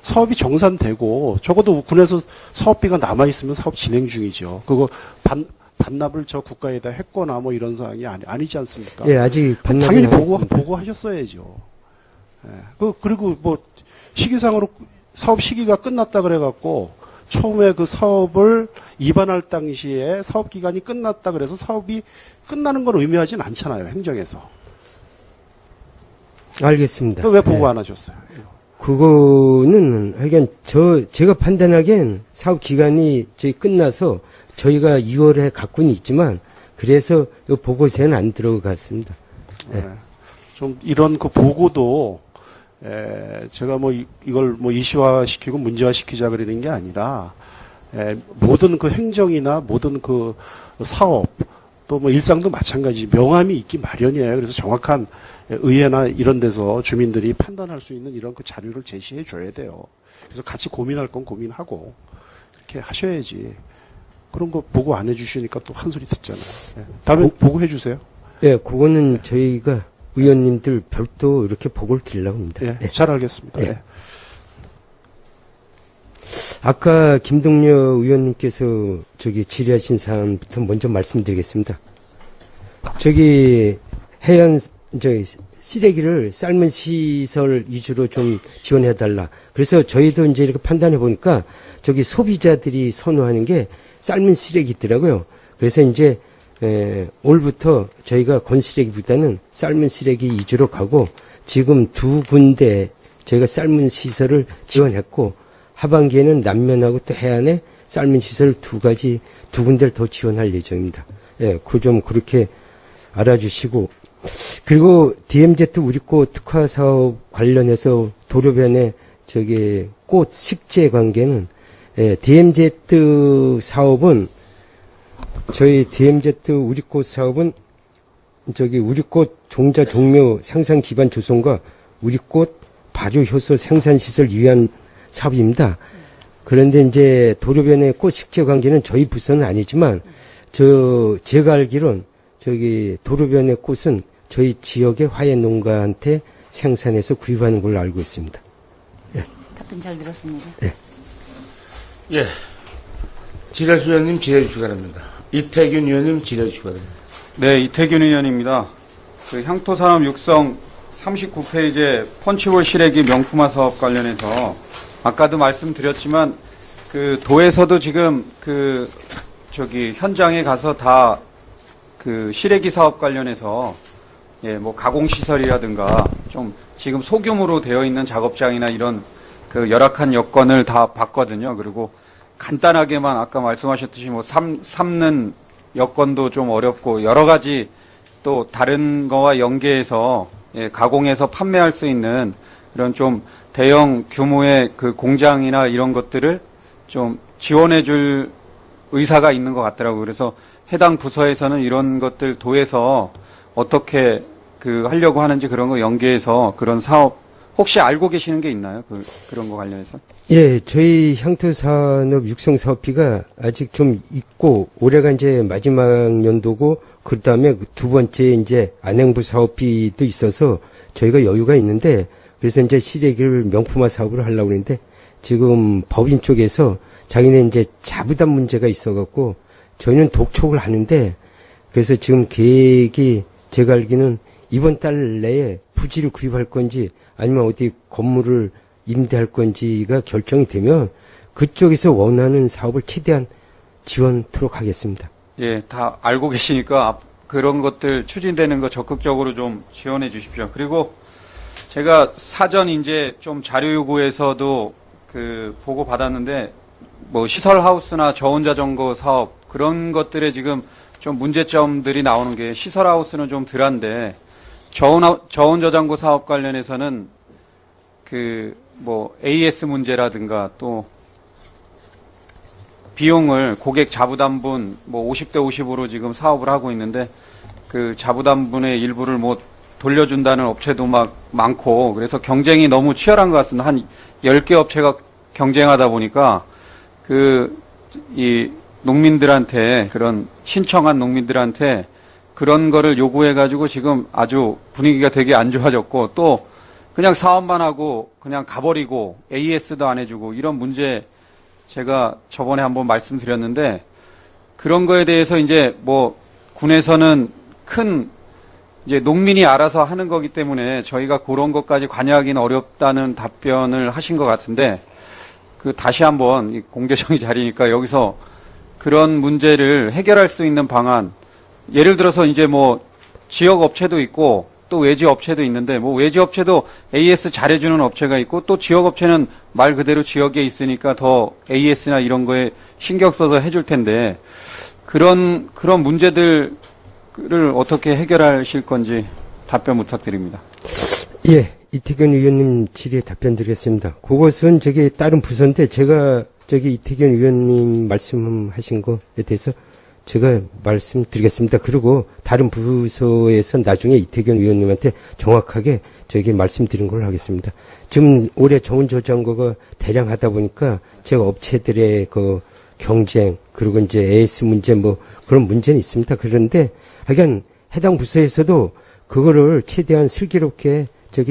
사업이 정산되고 적어도 군에서 사업비가 남아 있으면 사업 진행 중이죠. 그거 반납을 저 국가에다 했거나 뭐 이런 사항이 아니지 않습니까? 예, 아직 당연히 반납은 안 했습니다. 보고하셨어야죠. 예. 그리고 뭐 시기상으로 사업 시기가 끝났다 그래갖고 처음에 그 사업을 입안할 당시에 사업 기간이 끝났다 그래서 사업이 끝나는 건 의미하진 않잖아요. 행정에서. 알겠습니다. 왜 보고 안 하셨어요? 그거는 하여간 제가 판단하기엔 사업 기간이 저희 끝나서 저희가 2월에 갖고는 있지만 그래서 이 보고서에는 안 들어갔습니다. 네. 좀 이런 그 보고도 제가 뭐 이걸 뭐 이슈화시키고 문제화시키자 그러는 게 아니라 모든 그 행정이나 모든 그 사업 또 뭐 일상도 마찬가지 명암이 있기 마련이에요. 그래서 정확한 의회나 이런 데서 주민들이 판단할 수 있는 이런 그 자료를 제시해 줘야 돼요. 그래서 같이 고민할 건 고민하고 이렇게 하셔야지. 그런 거 보고 안 해주시니까 또 한 소리 듣잖아요. 다음에 보고해 주세요. 예, 그거는 저희가 의원님들 별도 이렇게 보고를 드리려고 합니다. 예, 네. 잘 알겠습니다. 예. 예. 아까 김동여 의원님께서 질의하신 사안부터 먼저 말씀드리겠습니다. 해안 쓰레기를 삶은 시설 위주로 좀 지원해달라. 그래서 저희도 이제 이렇게 판단해 보니까 소비자들이 선호하는 게 삶은 쓰레기더라고요. 그래서 이제 올부터 저희가 건쓰레기보다는 삶은 쓰레기 위주로 가고 지금 2군데 저희가 삶은 시설을 지원했고 하반기에는 남면하고 또 해안에 삶은 시설 2군데를 더 지원할 예정입니다. 예, 좀 그렇게 알아주시고 그리고 DMZ 우리꽃 특화 사업 관련해서 도로변에 꽃 식재 관계는 DMZ 사업은 저희 DMZ 우리꽃 사업은 우리꽃 종자 종묘 생산 기반 조성과 우리꽃 발효 효소 생산 시설 위한 사업입니다. 그런데 이제 도로변의 꽃 식재 관계는 저희 부서는 아니지만 제가 알기론 도로변의 꽃은 저희 지역의 화훼 농가한테 생산해서 구입하는 걸로 알고 있습니다. 예. 답변 잘 들었습니다. 예. 예. 지라수 의원님 질의해 주시기 바랍니다. 이태균 의원님 질의해 주시기 바랍니다. 네, 이태균 의원입니다. 향토산업 육성 39페이지의 펀치볼 시래기 명품화 사업 관련해서 아까도 말씀드렸지만 도에서도 지금 현장에 가서 다 시래기 사업 관련해서 뭐 가공시설이라든가 좀 지금 소규모로 되어 있는 작업장이나 이런 열악한 여건을 다 봤거든요. 그리고 간단하게만 아까 말씀하셨듯이 뭐 삶는 여건도 좀 어렵고 여러 가지 또 다른 거와 연계해서 가공해서 판매할 수 있는 이런 좀 대형 규모의 공장이나 이런 것들을 좀 지원해 줄 의사가 있는 것 같더라고요. 그래서 해당 부서에서는 이런 것들 도에서 어떻게 하려고 하는지 그런 거 연계해서 그런 사업 혹시 알고 계시는 게 있나요? 그런 거 관련해서? 예, 저희 향토산업 육성 사업비가 아직 좀 있고 올해가 이제 마지막 연도고 그다음에 2번째 이제 안행부 사업비도 있어서 저희가 여유가 있는데 그래서 이제 시래기를 명품화 사업을 하려고 하는데 지금 법인 쪽에서 자기네 이제 자부담 문제가 있어갖고 저희는 독촉을 하는데 그래서 지금 계획이 제가 알기는 이번 달 내에 부지를 구입할 건지 아니면 어디 건물을 임대할 건지가 결정이 되면 그쪽에서 원하는 사업을 최대한 지원토록 하겠습니다. 예, 다 알고 계시니까 그런 것들 추진되는 거 적극적으로 좀 지원해 주십시오. 그리고 제가 사전 이제 좀 자료 요구에서도 보고 받았는데 뭐 시설 하우스나 저온자전거 사업 그런 것들에 지금 좀 문제점들이 나오는 게 시설 하우스는 좀 덜한데 저온저장고 사업 관련해서는 뭐 AS 문제라든가 또 비용을 고객 자부담분 뭐 50대 50으로 지금 사업을 하고 있는데 자부담분의 일부를 뭐 돌려준다는 업체도 많고 그래서 경쟁이 너무 치열한 것 같습니다. 한 10개 업체가 경쟁하다 보니까 이 농민들한테 그런 신청한 농민들한테 그런 거를 요구해가지고 지금 아주 분위기가 되게 안 좋아졌고 또 그냥 사업만 하고 그냥 가버리고 AS도 안 해주고 이런 문제 제가 저번에 한번 말씀드렸는데 그런 거에 대해서 이제 뭐 군에서는 이제 농민이 알아서 하는 거기 때문에 저희가 그런 것까지 관여하기는 어렵다는 답변을 하신 것 같은데 다시 한번 공개적인 자리니까 여기서 그런 문제를 해결할 수 있는 방안 예를 들어서 이제 뭐 지역 업체도 있고 또 외지 업체도 있는데 뭐 외지 업체도 AS 잘해주는 업체가 있고 또 지역 업체는 말 그대로 지역에 있으니까 더 AS나 이런 거에 신경 써서 해줄 텐데 그런 문제들을 어떻게 해결하실 건지 답변 부탁드립니다. 예, 이태균 의원님 질의에 답변 드리겠습니다. 그것은 다른 부서인데 제가 이태균 의원님 말씀하신 거에 대해서 제가 말씀드리겠습니다. 그리고 다른 부서에서 나중에 이태균 의원님한테 정확하게 말씀드린 걸로 하겠습니다. 지금 올해 저온 저장고가 대량 하다 보니까 제가 업체들의 그 경쟁 그리고 이제 AS 문제 뭐 그런 문제는 있습니다. 그런데 하여간 해당 부서에서도 그거를 최대한 슬기롭게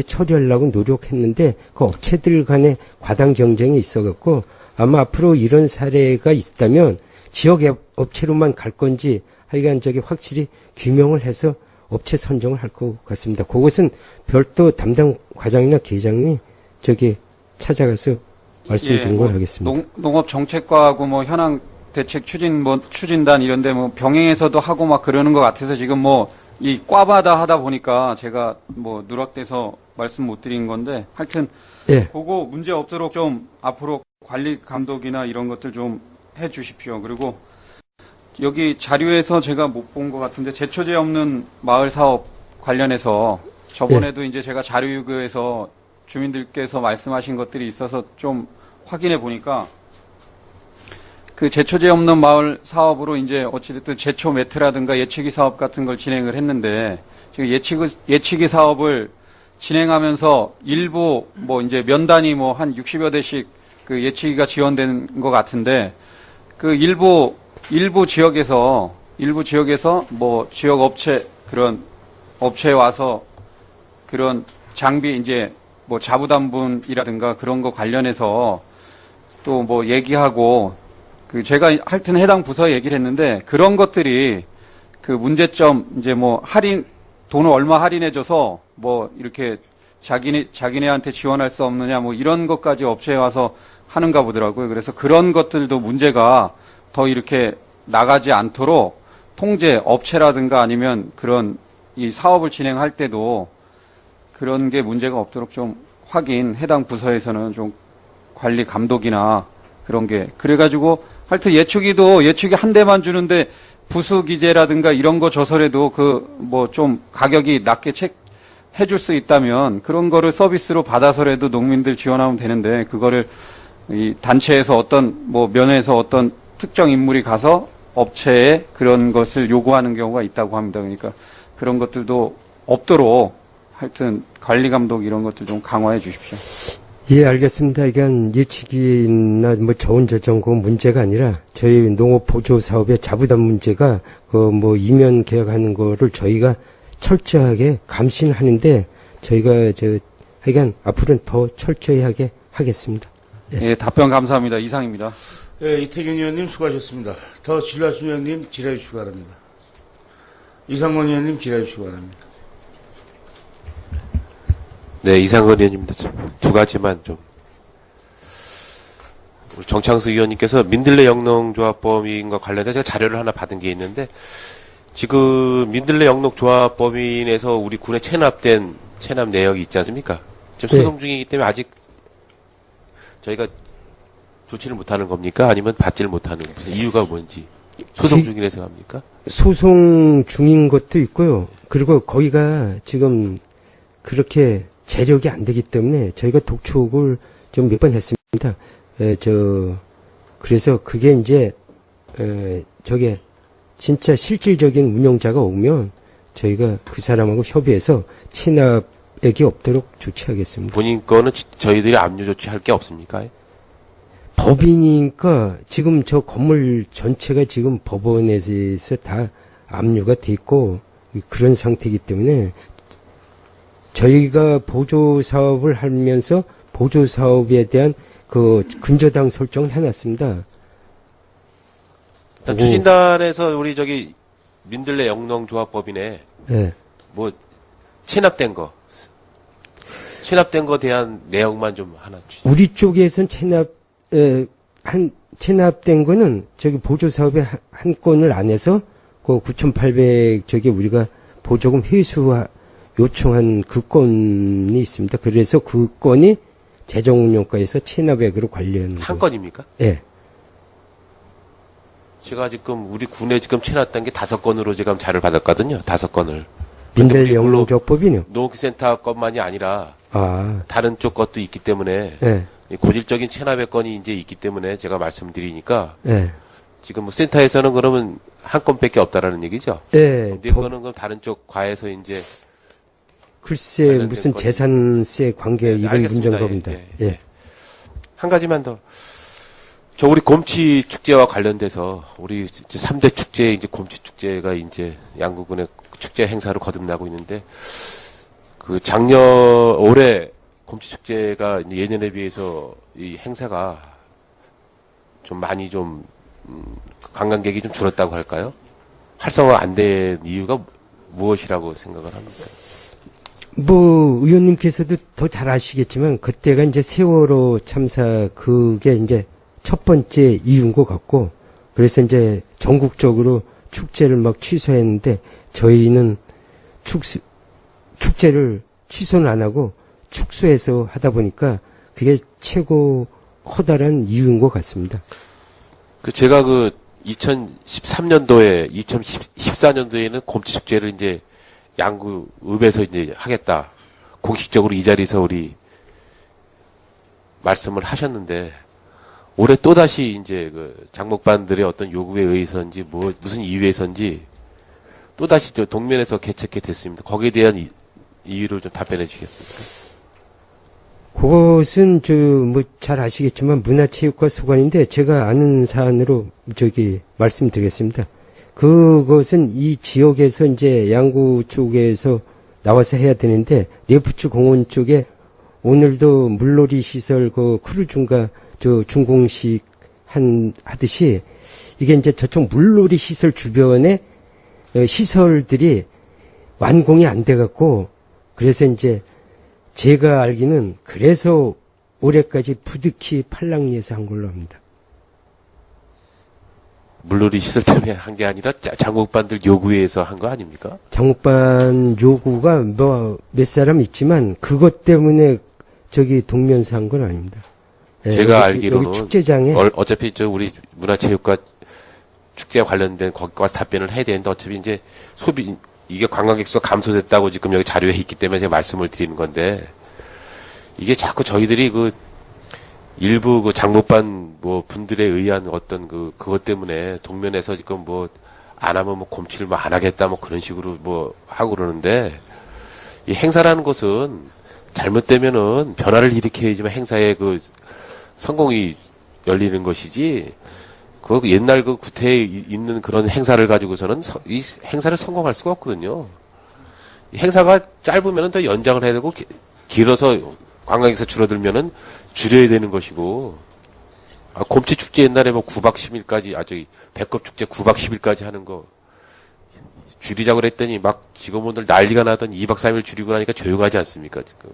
처리하려고 노력했는데 그 업체들 간의 과당 경쟁이 있어갖고 아마 앞으로 이런 사례가 있다면 지역 업체로만 갈 건지 하여간 확실히 규명을 해서 업체 선정을 할 것 같습니다. 그것은 별도 담당 과장이나 계장이 찾아가서 말씀드린 걸 하겠습니다. 농업 정책과하고 뭐 현황 대책 추진단 이런데 뭐 병행해서도 하고 막 그러는 것 같아서 지금 뭐 이 과마다 하다 보니까 제가 뭐 누락돼서 말씀 못 드린 건데 하여튼 예. 그거 문제 없도록 좀 앞으로 관리 감독이나 이런 것들 좀 해 주십시오. 그리고 여기 자료에서 제가 못 본 것 같은데 제초제 없는 마을 사업 관련해서 저번에도 이제 제가 자료 요구에서 주민들께서 말씀하신 것들이 있어서 좀 확인해 보니까 그 제초제 없는 마을 사업으로 이제 어찌됐든 제초 매트라든가 예치기 사업 같은 걸 진행을 했는데 지금 예치기 사업을 진행하면서 일부 뭐 이제 면단위 뭐 한 60여 대씩 그 예치기가 지원된 것 같은데 그 일부 지역에서 뭐 지역 업체 그런 업체에 와서 그런 장비 이제 뭐 자부담분이라든가 그런 거 관련해서 또 뭐 얘기하고 그 제가 하여튼 해당 부서에 얘기를 했는데 그런 것들이 그 문제점 이제 뭐 돈을 얼마 할인해줘서 뭐 이렇게 자기네한테 지원할 수 없느냐 뭐 이런 것까지 업체에 와서 하는가 보더라고요. 그래서 그런 것들도 문제가 더 이렇게 나가지 않도록 통제 업체라든가 아니면 그런 이 사업을 진행할 때도 그런 게 문제가 없도록 좀 해당 부서에서는 좀 관리 감독이나 그런 게 그래가지고 하여튼 예치기 한 대만 주는데 부수 기재라든가 이런 거 줘서라도 그 뭐 좀 가격이 낮게 해줄 수 있다면 그런 거를 서비스로 받아서라도 농민들 지원하면 되는데 그거를 이 단체에서 어떤 뭐 면에서 어떤 특정 인물이 가서 업체에 그런 것을 요구하는 경우가 있다고 합니다. 그러니까 그런 것들도 없도록 하여튼 관리 감독 이런 것들 좀 강화해 주십시오. 예, 알겠습니다. 이건 예치기나 뭐 저온 저장 그 문제가 아니라 저희 농업 보조 사업의 자부담 문제가 그 뭐 이면 계약하는 거를 저희가 철저하게 감시하는데 저희가 하여간 앞으로는 더 철저히 하게 하겠습니다. 예, 답변 감사합니다. 이상입니다. 예, 이태균 의원님 수고하셨습니다. 더 진라순 의원님 질의해 주시기 바랍니다. 이상권 의원님 질의해 주시기 바랍니다. 네, 이상건 의원입니다. 두 가지만 좀. 우리 정창수 의원님께서 민들레 영농조합법인과 관련해서 제가 자료를 하나 받은 게 있는데, 지금 민들레 영농조합법인에서 우리 군에 체납 내역이 있지 않습니까? 지금 소송 중이기 때문에 아직 저희가 조치를 못하는 겁니까? 아니면 받지를 못하는 무슨 이유가 뭔지. 소송 중이라서 합니까? 소송 중인 것도 있고요. 그리고 거기가 지금 그렇게 재력이 안 되기 때문에 저희가 독촉을 좀 몇 번 했습니다. 그래서 그게 이제, 진짜 실질적인 운영자가 오면 저희가 그 사람하고 협의해서 체납액이 없도록 조치하겠습니다. 본인 거는 저희들이 압류 조치할 게 없습니까? 법인이니까 지금 저 건물 전체가 지금 법원에서 다 압류가 돼 있고 그런 상태이기 때문에 저희가 보조 사업을 하면서 보조 사업에 대한 그 근저당 설정을 해놨습니다. 일단 추진단에서 우리 민들레 영농조합법인에 네. 뭐 체납된 거 대한 내용만 좀 하나 주시죠. 우리 쪽에선 체납된 거는 보조 사업의 한 건을 안 해서 그 9,800 우리가 보조금 요청한 그 건이 있습니다. 그래서 그 건이 재정운용과에서 체납액으로 관련. 한 건입니까? 예. 제가 지금 우리 군에 지금 채놨던 게 5건으로 지금 자료를 받았거든요. 5건을. 민들 영농조법이요. 농업센터 것만이 아니라 아, 다른 쪽 것도 있기 때문에 예, 고질적인 체납의 건이 이제 있기 때문에 제가 말씀드리니까 예, 지금 뭐 센터에서는 그러면 한 건밖에 없다라는 얘기죠. 예. 네 건은 그럼 다른 쪽 과에서 이제 글쎄 관련된 무슨 건이- 재산세 관계 네, 이런 알겠습니다. 문제인 겁니다. 예. 한 가지만 더. 저 우리 곰치 축제와 관련돼서 우리 이제 3대 축제 이제 곰치 축제가 이제 양구군의 축제 행사로 거듭나고 있는데 그 올해 곰치 축제가 이제 예년에 비해서 이 행사가 좀 많이 좀 관광객이 좀 줄었다고 할까요? 활성화 안 된 이유가 무엇이라고 생각을 합니까? 뭐 의원님께서도 더 잘 아시겠지만 그때가 이제 세월호 참사 그게 이제 첫 번째 이유인 것 같고 그래서 이제 전국적으로 축제를 막 취소했는데 저희는 축제를 취소는 안 하고 축소해서 하다 보니까 그게 최고 커다란 이유인 것 같습니다. 그 제가 그 2013년도에 2014년도에는 곰치 축제를 이제 양구읍에서 이제 하겠다. 공식적으로 이 자리에서 우리 말씀을 하셨는데 올해 또다시 이제 그 장목반들의 어떤 요구에 의해서인지 무슨 이유에서인지 또다시 저 동면에서 개최게 됐습니다. 거기에 대한 이유를 좀 답변해 주시겠습니까? 그것은 뭐 잘 아시겠지만 문화체육과 소관인데 제가 아는 사안으로 말씀드리겠습니다. 그것은 이 지역에서 이제 양구 쪽에서 나와서 해야 되는데 레프트 공원 쪽에 오늘도 물놀이 시설 그 크루즈인가 준공식 하듯이 이게 이제 저쪽 물놀이 시설 주변에 시설들이 완공이 안 돼 갖고 그래서 이제 제가 알기는 그래서 올해까지 부득이 팔랑리에서 한 걸로 합니다. 물놀이 시설 때문에 한 게 아니라 장목반들 요구에 의해서 한 거 아닙니까? 장목반 요구가 뭐 몇 사람 있지만 그것 때문에 동면서 한 건 아닙니다. 예, 제가 여기 알기로는 축제장에 어차피 우리 문화체육과 축제와 관련된 거기과 답변을 해야 되는데 어차피 이제 이게 관광객 수가 감소됐다고 지금 여기 자료에 있기 때문에 제가 말씀을 드리는 건데 이게 자꾸 저희들이 일부 장목반 분들에 의한 어떤 그것 때문에 동면에서 지금 안 하면 곰치를 안 하겠다 그런 식으로 하고 그러는데 이 행사라는 것은 잘못되면은 변화를 일으켜야지만 행사의 성공이 열리는 것이지 옛날 구태에 있는 그런 행사를 가지고서는 이 행사를 성공할 수가 없거든요. 이 행사가 짧으면은 더 연장을 해야 되고 길어서 관광객수 줄어들면은 줄여야 되는 것이고 곰치 축제 옛날에 9박 10일까지 배꼽 축제 9박 10일까지 하는 거 줄이자고 그랬더니 직원분들 난리가 나던 2박 3일 줄이고 나니까 조용하지 않습니까 지금.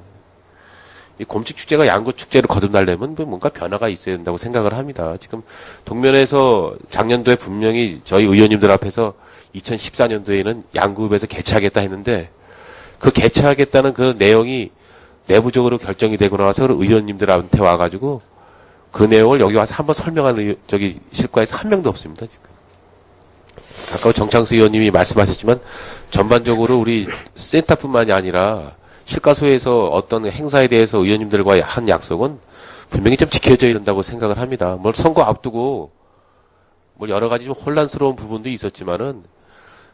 이 곰치 축제가 양구 축제를 거듭나려면 뭔가 변화가 있어야 된다고 생각을 합니다. 지금 동면에서 작년도에 분명히 저희 의원님들 앞에서 2014년도에는 양구읍에서 개최하겠다 했는데 그 개최하겠다는 그 내용이 내부적으로 결정이 되고 나서 의원님들한테 와가지고 그 내용을 여기 와서 한번 설명하는 실과에서 한 명도 없습니다. 지금. 아까 정창수 의원님이 말씀하셨지만 전반적으로 우리 센터뿐만이 아니라 실과소에서 어떤 행사에 대해서 의원님들과 한 약속은 분명히 좀 지켜져야 된다고 생각을 합니다. 선거 앞두고 여러 가지 좀 혼란스러운 부분도 있었지만은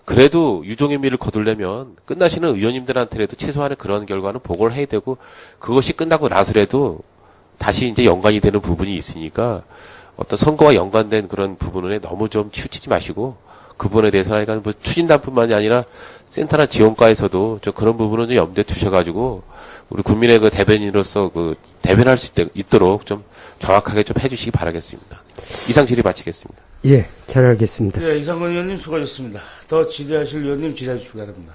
그래도 유종의 미를 거두려면 끝나시는 의원님들한테라도 최소한의 그런 결과는 보고를 해야 되고 그것이 끝나고 나서라도 다시 이제 연관이 되는 부분이 있으니까 어떤 선거와 연관된 그런 부분에 너무 좀 치우치지 마시고 그 부분에 대해서는 추진단뿐만이 아니라 센터나 지원과에서도 그런 부분은 좀 염두에 두셔가지고 우리 국민의 대변인으로서 대변할 수 있도록 좀 정확하게 좀 해주시기 바라겠습니다. 이상 질의 마치겠습니다. 예, 잘 알겠습니다. 네, 이상건 의원님 수고하셨습니다. 더 질의하실 의원님 질의해 주시기 바랍니다.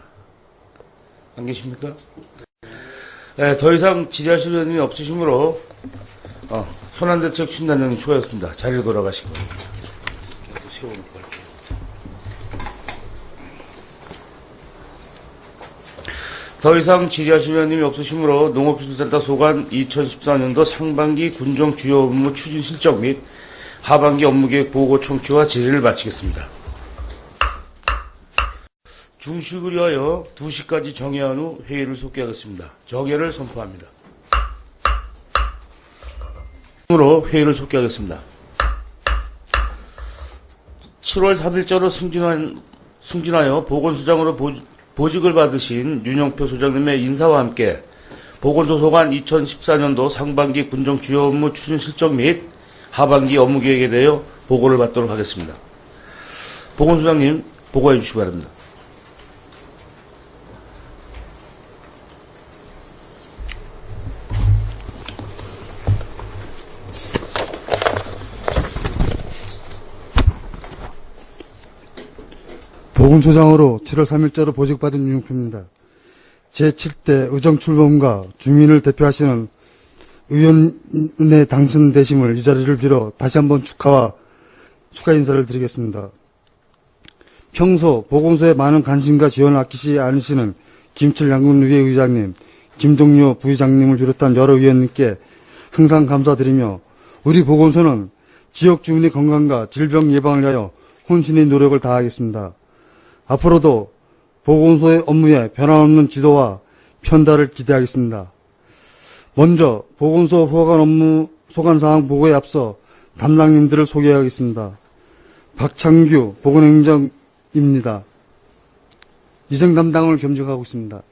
안 계십니까? 네, 더 이상 질의하실 의원님이 없으시므로 현안대책 추진단장님 수고하셨습니다. 자리로 돌아가시기 바랍니다. 더 이상 질의하실 의원님이 없으시므로 농업기술센터 소관 2014년도 상반기 군정 주요 업무 추진 실적 및 하반기 업무계획 보고 청취와 질의를 마치겠습니다. 중식을 위하여 2시까지 정회한 후 회의를 속개하겠습니다. 정회를 선포합니다. 으로 회의를 속개하겠습니다. 7월 3일자로 승진하여 보건소장으로 보직을 받으신 윤영표 소장님의 인사와 함께 보건소 소관 2014년도 상반기 군정 주요 업무 추진 실적 및 하반기 업무 계획에 대하여 보고를 받도록 하겠습니다. 보건소장님 보고해 주시기 바랍니다. 보건소장으로 7월 3일자로 보직받은 윤용표입니다. 제7대 의정출범과 주민을 대표하시는 의원에 당선되심을 이 자리를 빌어 다시 한번 축하 인사를 드리겠습니다. 평소 보건소에 많은 관심과 지원을 아끼지 않으시는 김철 양군의회 의장님, 김동료 부의장님을 비롯한 여러 의원님께 항상 감사드리며 우리 보건소는 지역 주민의 건강과 질병 예방을 위하여 혼신의 노력을 다하겠습니다. 앞으로도 보건소의 업무에 변함없는 지도와 편달을 기대하겠습니다. 먼저 보건소 소관 업무 소관사항 보고에 앞서 담당님들을 소개하겠습니다. 박창규 보건행정입니다. 위생 담당을 겸직하고 있습니다.